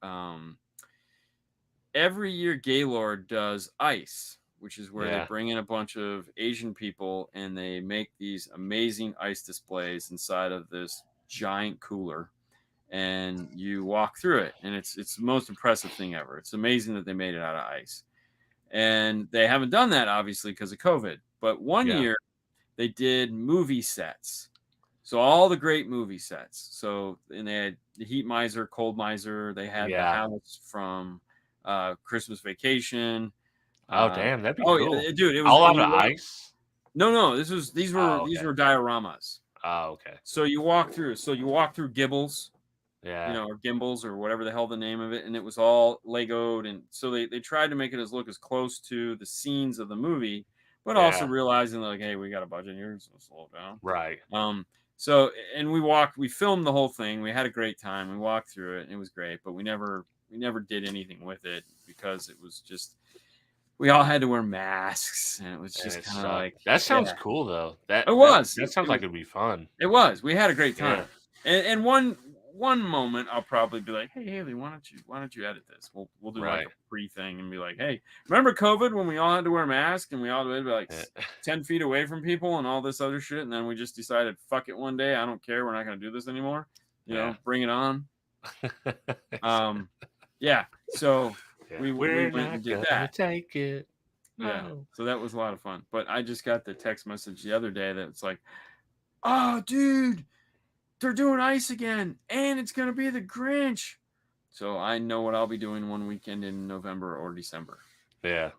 every year Gaylord does ice, which is where they bring in a bunch of Asian people and they make these amazing ice displays inside of this giant cooler, and you walk through it, and it's the most impressive thing ever. It's amazing that they made it out of ice, and they haven't done that obviously because of COVID. But one year they did movie sets, so all the great movie sets. So, and they had the Heat Miser, Cold Miser. They had the house from Christmas Vacation. Oh damn, that'd be cool. Yeah, dude, it was all out of ice. No, these were dioramas. Oh, okay. So you walk through Gibbles, or Gimbals, or whatever the hell the name of it, and it was all Legoed, and so they tried to make it look as close to the scenes of the movie, but also realizing like, hey, we got a budget here, so slow down. Right. So, and we filmed the whole thing. We had a great time. We walked through it, and it was great, but we never did anything with it because it was just we all had to wear masks, and it was And just it kind of sucked. like, That sounds yeah, cool though. it was. That sounds like it'd be fun. It was. We had a great Yeah. time. And one moment I'll probably be like, hey Haley, why don't you edit this? We'll do like Right. a pre thing and be like, hey, remember COVID when we all had to wear masks and we all had to be like Yeah. 10 feet away from people and all this other shit, and then we just decided, fuck it, one day, I don't care, we're not gonna do this anymore. You know, bring it on. Yeah. So Yeah. we We're went and not did gonna that. take it. Yeah. No. So that was a lot of fun. But I just got the text message the other day that it's like, oh, dude, they're doing ice again, and it's gonna be the Grinch. So I know what I'll be doing one weekend in November or December. Yeah.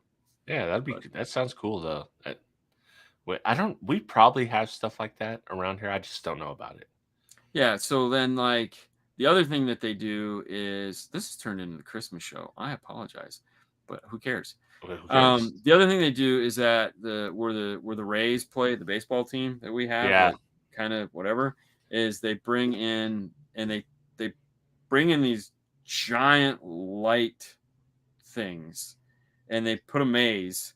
Yeah, that'd be that sounds cool though. We probably have stuff like that around here. I just don't know about it. Yeah, so then like the other thing that they do is this has turned into the Christmas show. I apologize, but who cares? Who cares? The other thing they do is that where the Rays play, the baseball team that we have, Yeah. that kind of whatever, is they bring in and they bring in these giant light things, and they put a maze,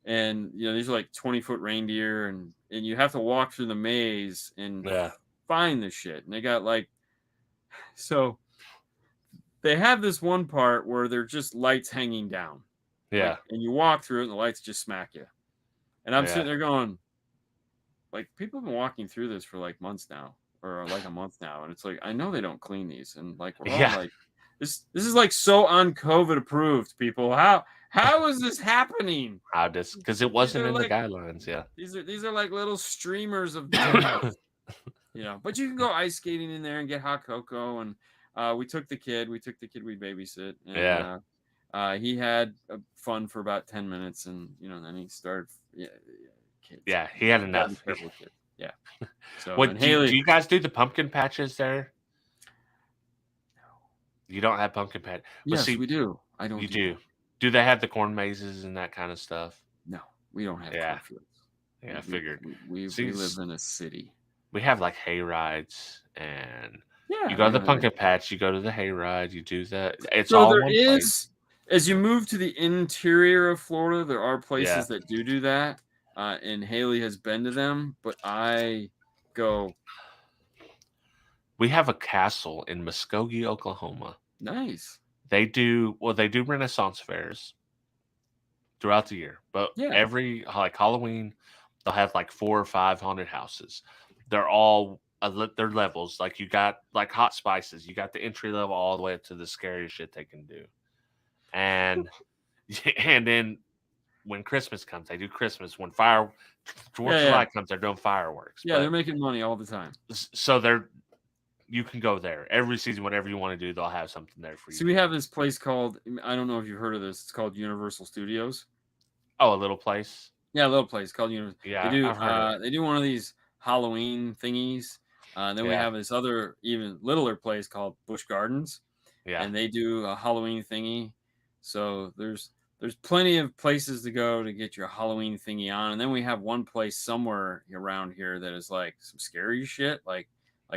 and you know these are like 20-foot reindeer, and you have to walk through the maze and Yeah. find the shit, and they got like, so they have this one part where they're just lights hanging down. Yeah. Like, and you walk through it and the lights just smack you. And I'm sitting Yeah. there going, like, people have been walking through this for like months now, or like a month now. And it's like, I know they don't clean these. And like, we're all Yeah. like, this is like so un-COVID approved, people. How is this happening? How does because it wasn't in like, the guidelines, yeah. These are like little streamers of death. You know, but you can go ice skating in there and get hot cocoa. And we took the kid we babysit, and Yeah. he had fun for about 10 minutes, and you know, then he started kids. Yeah, he had enough. Kid. Yeah. So What and do Haley, you guys do the pumpkin patches there? You don't have pumpkin patch. Well, yes, see, we do. I don't. you do do. that. Do they have the corn mazes and that kind of stuff? No, we don't have Yeah. cornfields. Yeah, I figured. We See, live in a city. we have like hay rides, and Yeah. you go to the pumpkin patch, you go to the hay ride, you do that. It's So all there one is, place. as you move to the interior of Florida, there are places Yeah. that do that. And Haley has been to them, but I go, We have a castle in Muskogee, Oklahoma. nice. They do Renaissance fairs throughout the year, but Yeah. every like Halloween, they'll have like 4 or 5 haunted houses. They're all they're levels. Like you got like hot spices, you got the entry level all the way up to the scariest shit they can do, and then when Christmas comes, they do Christmas. When Fourth of July comes, they're doing fireworks. Yeah, they're making money all the time. So you can go there every season, whatever you want to do. They'll have something there for you. So we have this place called, I don't know if you've heard of this. It's called Universal Studios. Oh, a little place. Yeah, a little place called Universal. Yeah, they do. I've heard of it. They do one of these Halloween thingies. Then we have this other even littler place called Busch Gardens. Yeah, and they do a Halloween thingy. So there's plenty of places to go to get your Halloween thingy on. And then we have one place somewhere around here that is like some scary shit, like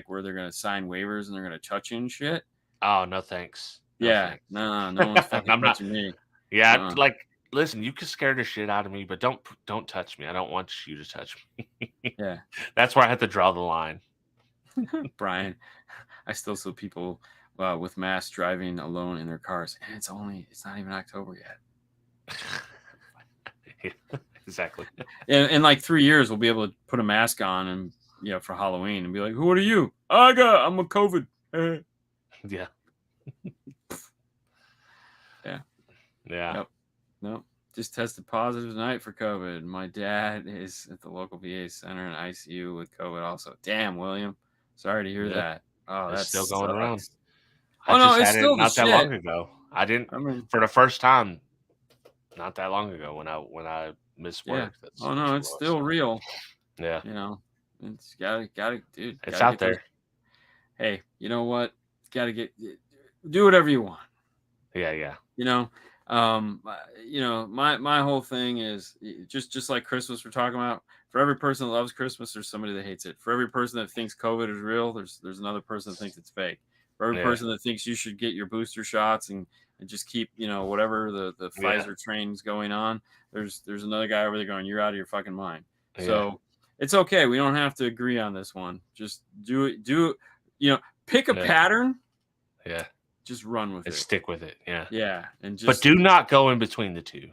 where they're gonna sign waivers and they're gonna touch you and shit. Oh, no thanks. No, Thanks. no one's fucking I'm not touching me. Yeah, like listen, you can scare the shit out of me, but don't touch me. I don't want you to touch me. Yeah. That's where I have to draw the line. Brian, I still see people with masks driving alone in their cars, and it's not even October yet. Yeah, exactly. In like 3 years, we'll be able to put a mask on and for Halloween and be like, "What are you?" I'm a COVID. Yeah. Yeah. Yeah. Yep. Nope. Just tested positive tonight for COVID. My dad is at the local VA center in ICU with COVID also. Damn, William. Sorry to hear that. Oh, It's that's still going around. Oh, no, it's had still it not the that shit. long ago. I didn't I mean, for the first time not that long ago when I missed yeah. work. That's Oh no, it's still real. Yeah. It's gotta, dude. It's out there. Hey, you know what? Gotta do whatever you want. Yeah. My whole thing is just like Christmas we're talking about. For every person that loves Christmas, there's somebody that hates it. For every person that thinks COVID is real, there's another person that thinks it's fake. For For every person that thinks you should get your booster shots and just keep, whatever the Pfizer train's going on, there's another guy over there going, you're out of your fucking mind. So it's okay. We don't have to agree on this one. Just do it. Pick a pattern. Yeah. Just run with and it. Stick with it. Yeah. Yeah. And but do not go in between the two.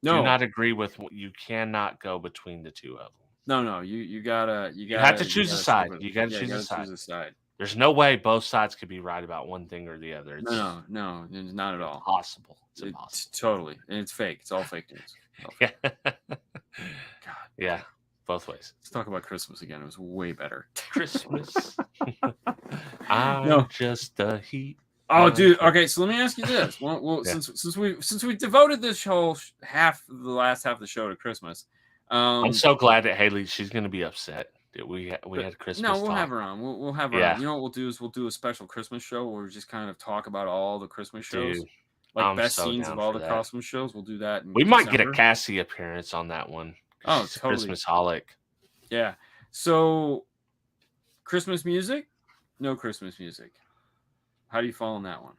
No. Do not agree with what you cannot go between the two of them. No. You gotta. You have to choose a side. You gotta choose a side. There's no way both sides could be right about one thing or the other. It's no, it's not at all possible. It's impossible. It's totally, and it's fake. It's all fake news. Yeah. God. Yeah. Both ways. Let's talk about Christmas again. It was way better. Christmas. I'm just the heat. Oh, dude. Okay, so let me ask you this. Well, since we devoted this whole the last half of the show to Christmas, I'm so glad that Haley. She's going to be upset that we had Christmas. No, we'll have her on. We'll have her on. You know what we'll do is we'll do a special Christmas show where we just kind of talk about all the Christmas shows, like best scenes of all the Christmas shows. We'll do that. We might get a Cassie appearance on that one. Oh, totally. Christmas holic. Yeah. So, Christmas music? No Christmas music. How do you fall on that one?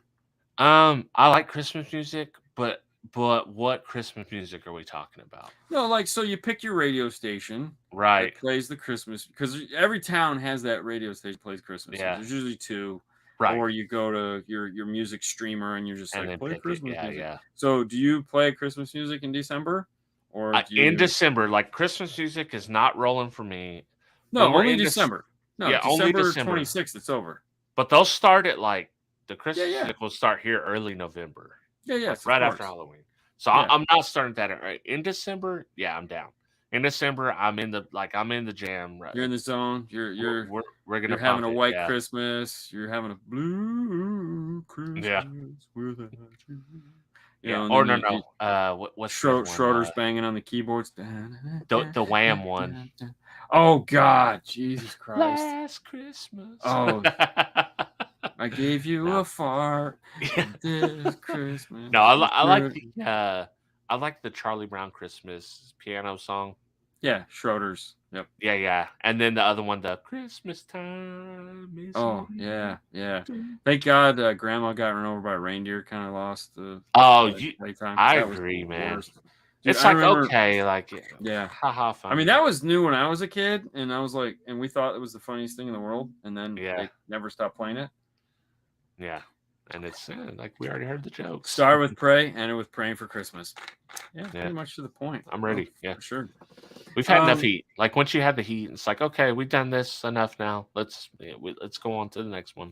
I like Christmas music, but what Christmas music are we talking about? No, so you pick your radio station, right? That plays the Christmas, because every town has that radio station that plays Christmas. Yeah. There's usually two. Right. Or you go to your music streamer and you're just play Christmas music. Yeah. So do you play Christmas music in December? Or in December, Christmas music is not rolling for me. No, only December. No, only December 26th, it's over. But they'll start at the Christmas music will start here early November. Yeah, right after Halloween. So I'm not starting that right. In December, I'm down. In December, I'm in the jam. Right? You're in the zone. We're gonna having a white Christmas. You're having a blue Christmas. Yeah. Without you. What's Schroeder's banging on the keyboards? The Wham one. Oh God, Jesus Christ! Last Christmas. Oh, I gave you a fart this Christmas. No, I like the Charlie Brown Christmas piano song. Yeah, Schroeder's. Yep. Yeah. And then the other one, the Christmas time is. Oh, yeah. Thank God Grandma got run over by a reindeer, kind of lost the playtime. I agree, man. Dude, it's okay, haha, funny. I mean, that was new when I was a kid, and I was like, and we thought it was the funniest thing in the world, and then they never stopped playing it. Yeah. And it's we already heard the jokes. Start with pray, end it with praying for Christmas. Yeah, pretty much to the point. I'm ready. For sure. We've had enough heat. Once you have the heat, it's okay, we've done this enough now. Let's go on to the next one.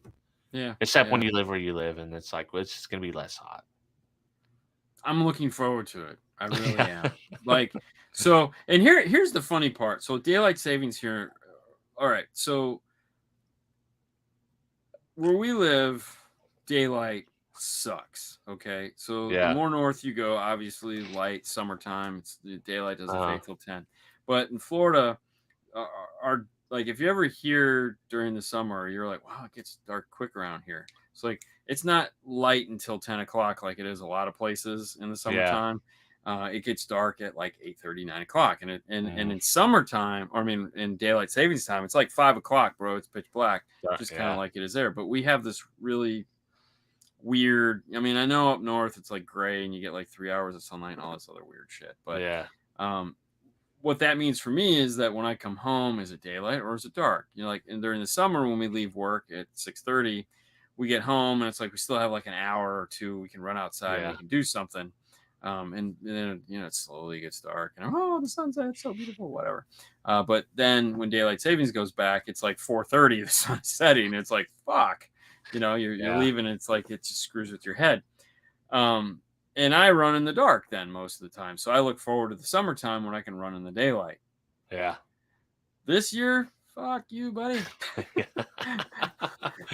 Yeah. Except when you live where you live, and it's it's just gonna be less hot. I'm looking forward to it. I really am. So, and here's the funny part. So daylight savings here. All right. So where we live, daylight sucks. Okay. So the more north you go, obviously light summertime, the daylight doesn't fade till 10. But in Florida, if you ever hear during the summer, you're like, wow, it gets dark quick around here. It's it's not light until 10 o'clock like it is a lot of places in the summertime. It gets dark at 8:30, 9 o'clock. And in summertime, in daylight savings time, it's 5 o'clock, bro. It's pitch black, just kind of like it is there. But we have this really weird, I know up north it's gray and you get 3 hours of sunlight and all this other weird shit. But what that means for me is that when I come home, is it daylight or is it dark? And during the summer when we leave work at 6:30, we get home and it's we still have an hour or two we can run outside and we can do something. And then it slowly gets dark and the sunset's so beautiful, whatever. But then when daylight savings goes back, it's 4:30, the sun's setting. It's fuck, you're leaving. It's it just screws with your head. And I run in the dark then most of the time. So I look forward to the summertime when I can run in the daylight. Yeah. This year, fuck you, buddy.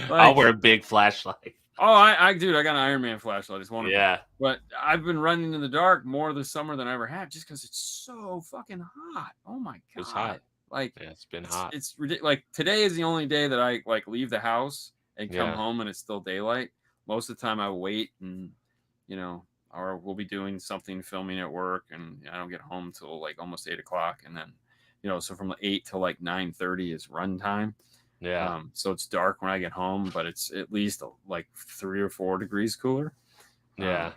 I'll wear a big flashlight. Oh, I got an Iron Man flashlight. It's wonderful. Yeah. But I've been running in the dark more this summer than I ever have just because it's so fucking hot. Oh my God. It's hot. It's been hot. It's ridiculous. Today is the only day that I leave the house and come home and it's still daylight. Most of the time I wait and, or we'll be doing something, filming at work, and I don't get home till almost 8 o'clock. And then, so from 8 till 9:30 is run time. Yeah. So it's dark when I get home, but it's at least like 3 or 4 degrees cooler. Yeah.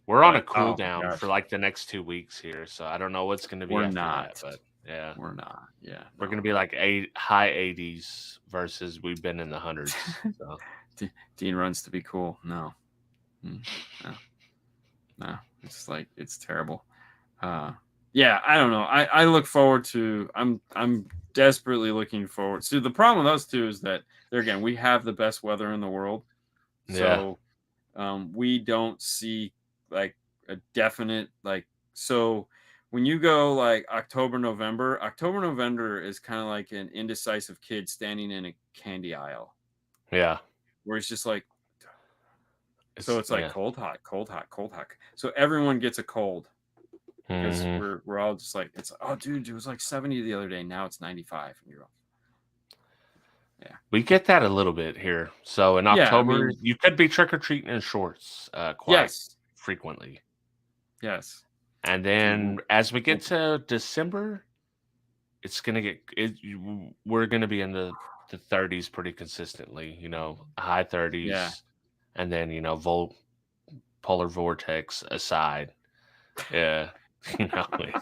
We're on a But cool oh my down gosh, for like the next 2 weeks here, so I don't know what's going to be we're after that, not. but yeah, We're not. Yeah, we're no. going to be like high 80s versus we've been in the hundreds. So Dean runs to be cool. No, no, no. It's like it's terrible. Yeah, I don't know. I look forward to. I'm desperately looking forward. See, the problem with us too is that there again we have the best weather in the world, yeah, so we don't see like a definite like so. When you go like October, November is kind of like an indecisive kid standing in a candy aisle yeah, where it's just like, so it's like cold, hot, cold, hot, cold, hot. So everyone gets a cold because we're all just like, it's, oh dude, it was like 70 the other day. Now it's 95. And you're like, yeah. We get that a little bit here. So in Yeah, I October, mean, you could be trick or treating in shorts quite yes. frequently. Yes. And then as we get to December, it's gonna get we're gonna be in the 30s pretty consistently. You know, high 30s, Yeah. and then polar vortex aside, yeah, you know, it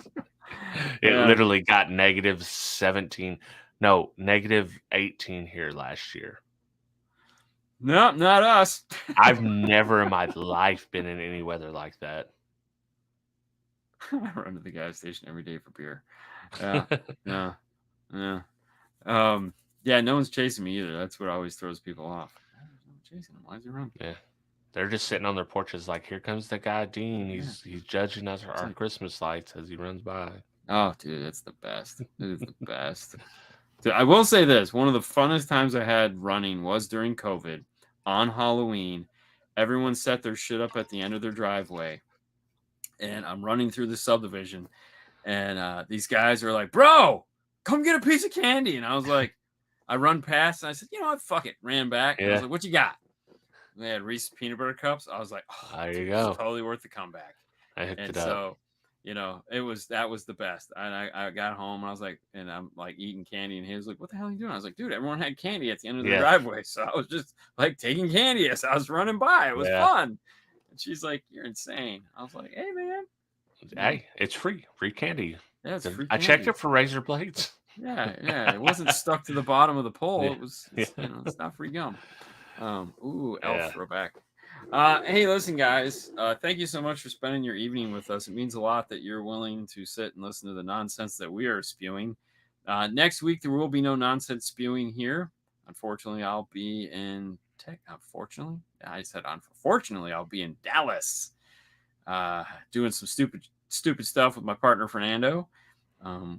Yeah. literally got -17, no, -18 here last year. No, not us. I've never in my life been in any weather like that. I run to the gas station every day for beer. Yeah. Yeah. Yeah. Yeah, no one's chasing me either. That's what always throws people off. There's no one chasing him. Why is he running? Yeah. They're just sitting on their porches like, here comes the guy Dean. He's judging us our Christmas lights as he runs by. Oh, dude, that's the best. It is the best. Dude, I will say this. One of the funnest times I had running was during COVID on Halloween. Everyone set their shit up at the end of their driveway. And I'm running through the subdivision. And these guys are like, bro, come get a piece of candy. And I was like, I run past and I said, you know what? Fuck it. Ran back. And I was like, what you got? And they had Reese's peanut butter cups. I was like, oh, there dude, you go. it's totally worth the comeback. I hooked And it up. so, you know, that was the best. And I got home and I was like, and I'm like eating candy. And he was like, what the hell are you doing? I was like, dude, everyone had candy at the end of the driveway. So I was just like taking candy as I was running by. It was fun. And she's like, you're insane. I was like, hey, man. Hey, it's free candy. Yeah, it's free candy. I checked it for razor blades. Yeah. It wasn't stuck to the bottom of the pole. It was, you know, it's not free gum. Elf throwback. Hey, listen, guys. Thank you so much for spending your evening with us. It means a lot that you're willing to sit and listen to the nonsense that we are spewing. Next week there will be no nonsense spewing here. Unfortunately, I'll be in unfortunately, I'll be in Dallas, doing some stupid stuff with my partner Fernando.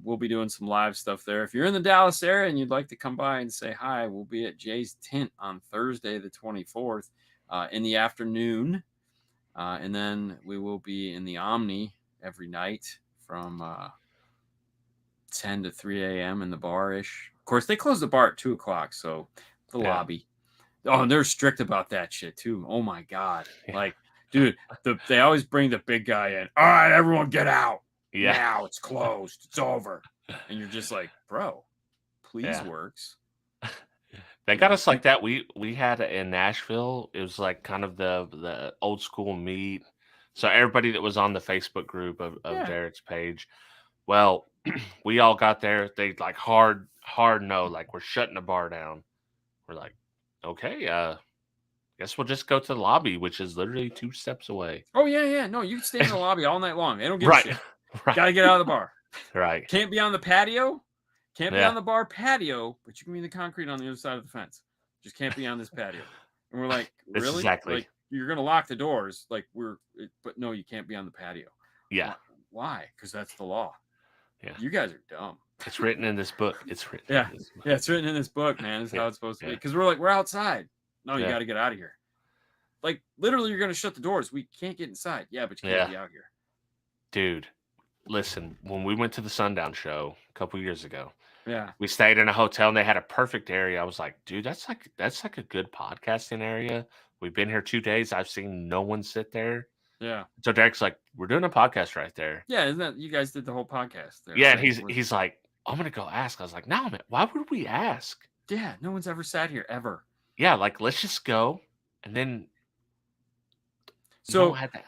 We'll be doing some live stuff there. If you're in the Dallas area and you'd like to come by and say hi, we'll be at Jay's Tent on Thursday, the 24th, in the afternoon. And then we will be in the Omni every night from 10 to 3 a.m. in the bar-ish. Of course, they close the bar at 2 o'clock, so the lobby. Oh, and they're strict about that shit, too. Oh, my God. Like, dude, they always bring the big guy in. All right, everyone get out. Yeah. Now it's closed. It's over. And you're just like, bro, please works. They got us like that. We had it in Nashville. It was like kind of the old school meet. So everybody that was on the Facebook group of Derek's page, well, we all got there. They like hard no, like we're shutting the bar down. We're like, okay, guess we'll just go to the lobby, which is literally 2 steps away. Oh yeah. No, you can stay in the lobby all night long. They don't give a shit. Right. Gotta get out of the bar. Right. Can't be on the patio. Can't be on the bar patio, but you can be in the concrete on the other side of the fence. Just can't be on this patio. And we're like, really? Exactly. Like, you're gonna lock the doors. Like but no, you can't be on the patio. Yeah. Why? Because that's the law. Yeah. You guys are dumb. It's written in this book. It's written. Yeah. In this book. Yeah, it's written in this book, man. This is how it's supposed to be. Because we're outside. No, you got to get out of here. Like literally, you're gonna shut the doors. We can't get inside. Yeah, but you can't be out here. Dude, listen. When we went to the Sundown show a couple years ago, we stayed in a hotel and they had a perfect area. I was like, dude, that's like a good podcasting area. We've been here 2 days. I've seen no one sit there. Yeah. So Derek's like, we're doing a podcast right there. Yeah, isn't that you guys did the whole podcast there? Yeah, right? And he's like, I'm gonna go ask. I was like, no, man, why would we ask? Yeah, no one's ever sat here ever. Yeah, like let's just go, and then you So don't have to.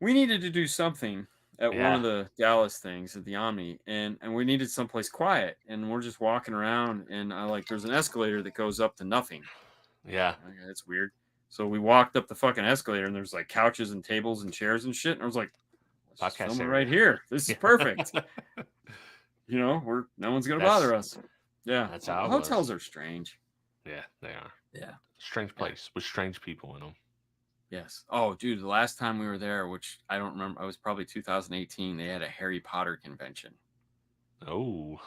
we needed to do something at one Yeah, of the Dallas things at the Omni, and we needed someplace quiet, and we're just walking around, and I like there's an escalator that goes up to nothing. yeah. Okay, that's weird. So we walked up the fucking escalator, and there's like couches and tables and chairs and shit, and I was like, let's just Podcast film it area. right here. This is Yeah. perfect. You know, no one's gonna That's- bother us. Yeah, that's how it hotels was. are strange. Yeah, they are. Yeah. Strange place with strange people in them. Yes. Oh, dude, the last time we were there, which I don't remember, I was probably 2018. They had a Harry Potter convention. Oh,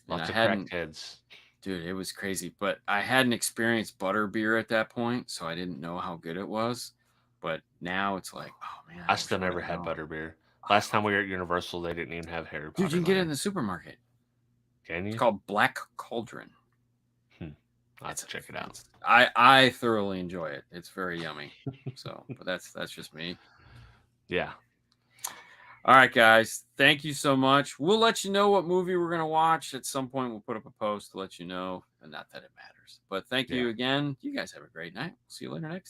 And lots I of hadn't, crackheads. dude, it was crazy. But I hadn't experienced butter beer at that point, so I didn't know how good it was. But now it's like, oh man, I still never would've had known. butterbeer. Last time we were at Universal, they didn't even have Harry Potter. Dude, you can get it in the supermarket. Can you? It's called Black Cauldron. I'll have to check it out. I thoroughly enjoy it. It's very yummy. So, but that's just me. Yeah. All right, guys. Thank you so much. We'll let you know what movie we're gonna watch at some point. We'll put up a post to let you know, and not that it matters. But thank you again. You guys have a great night. See you later next.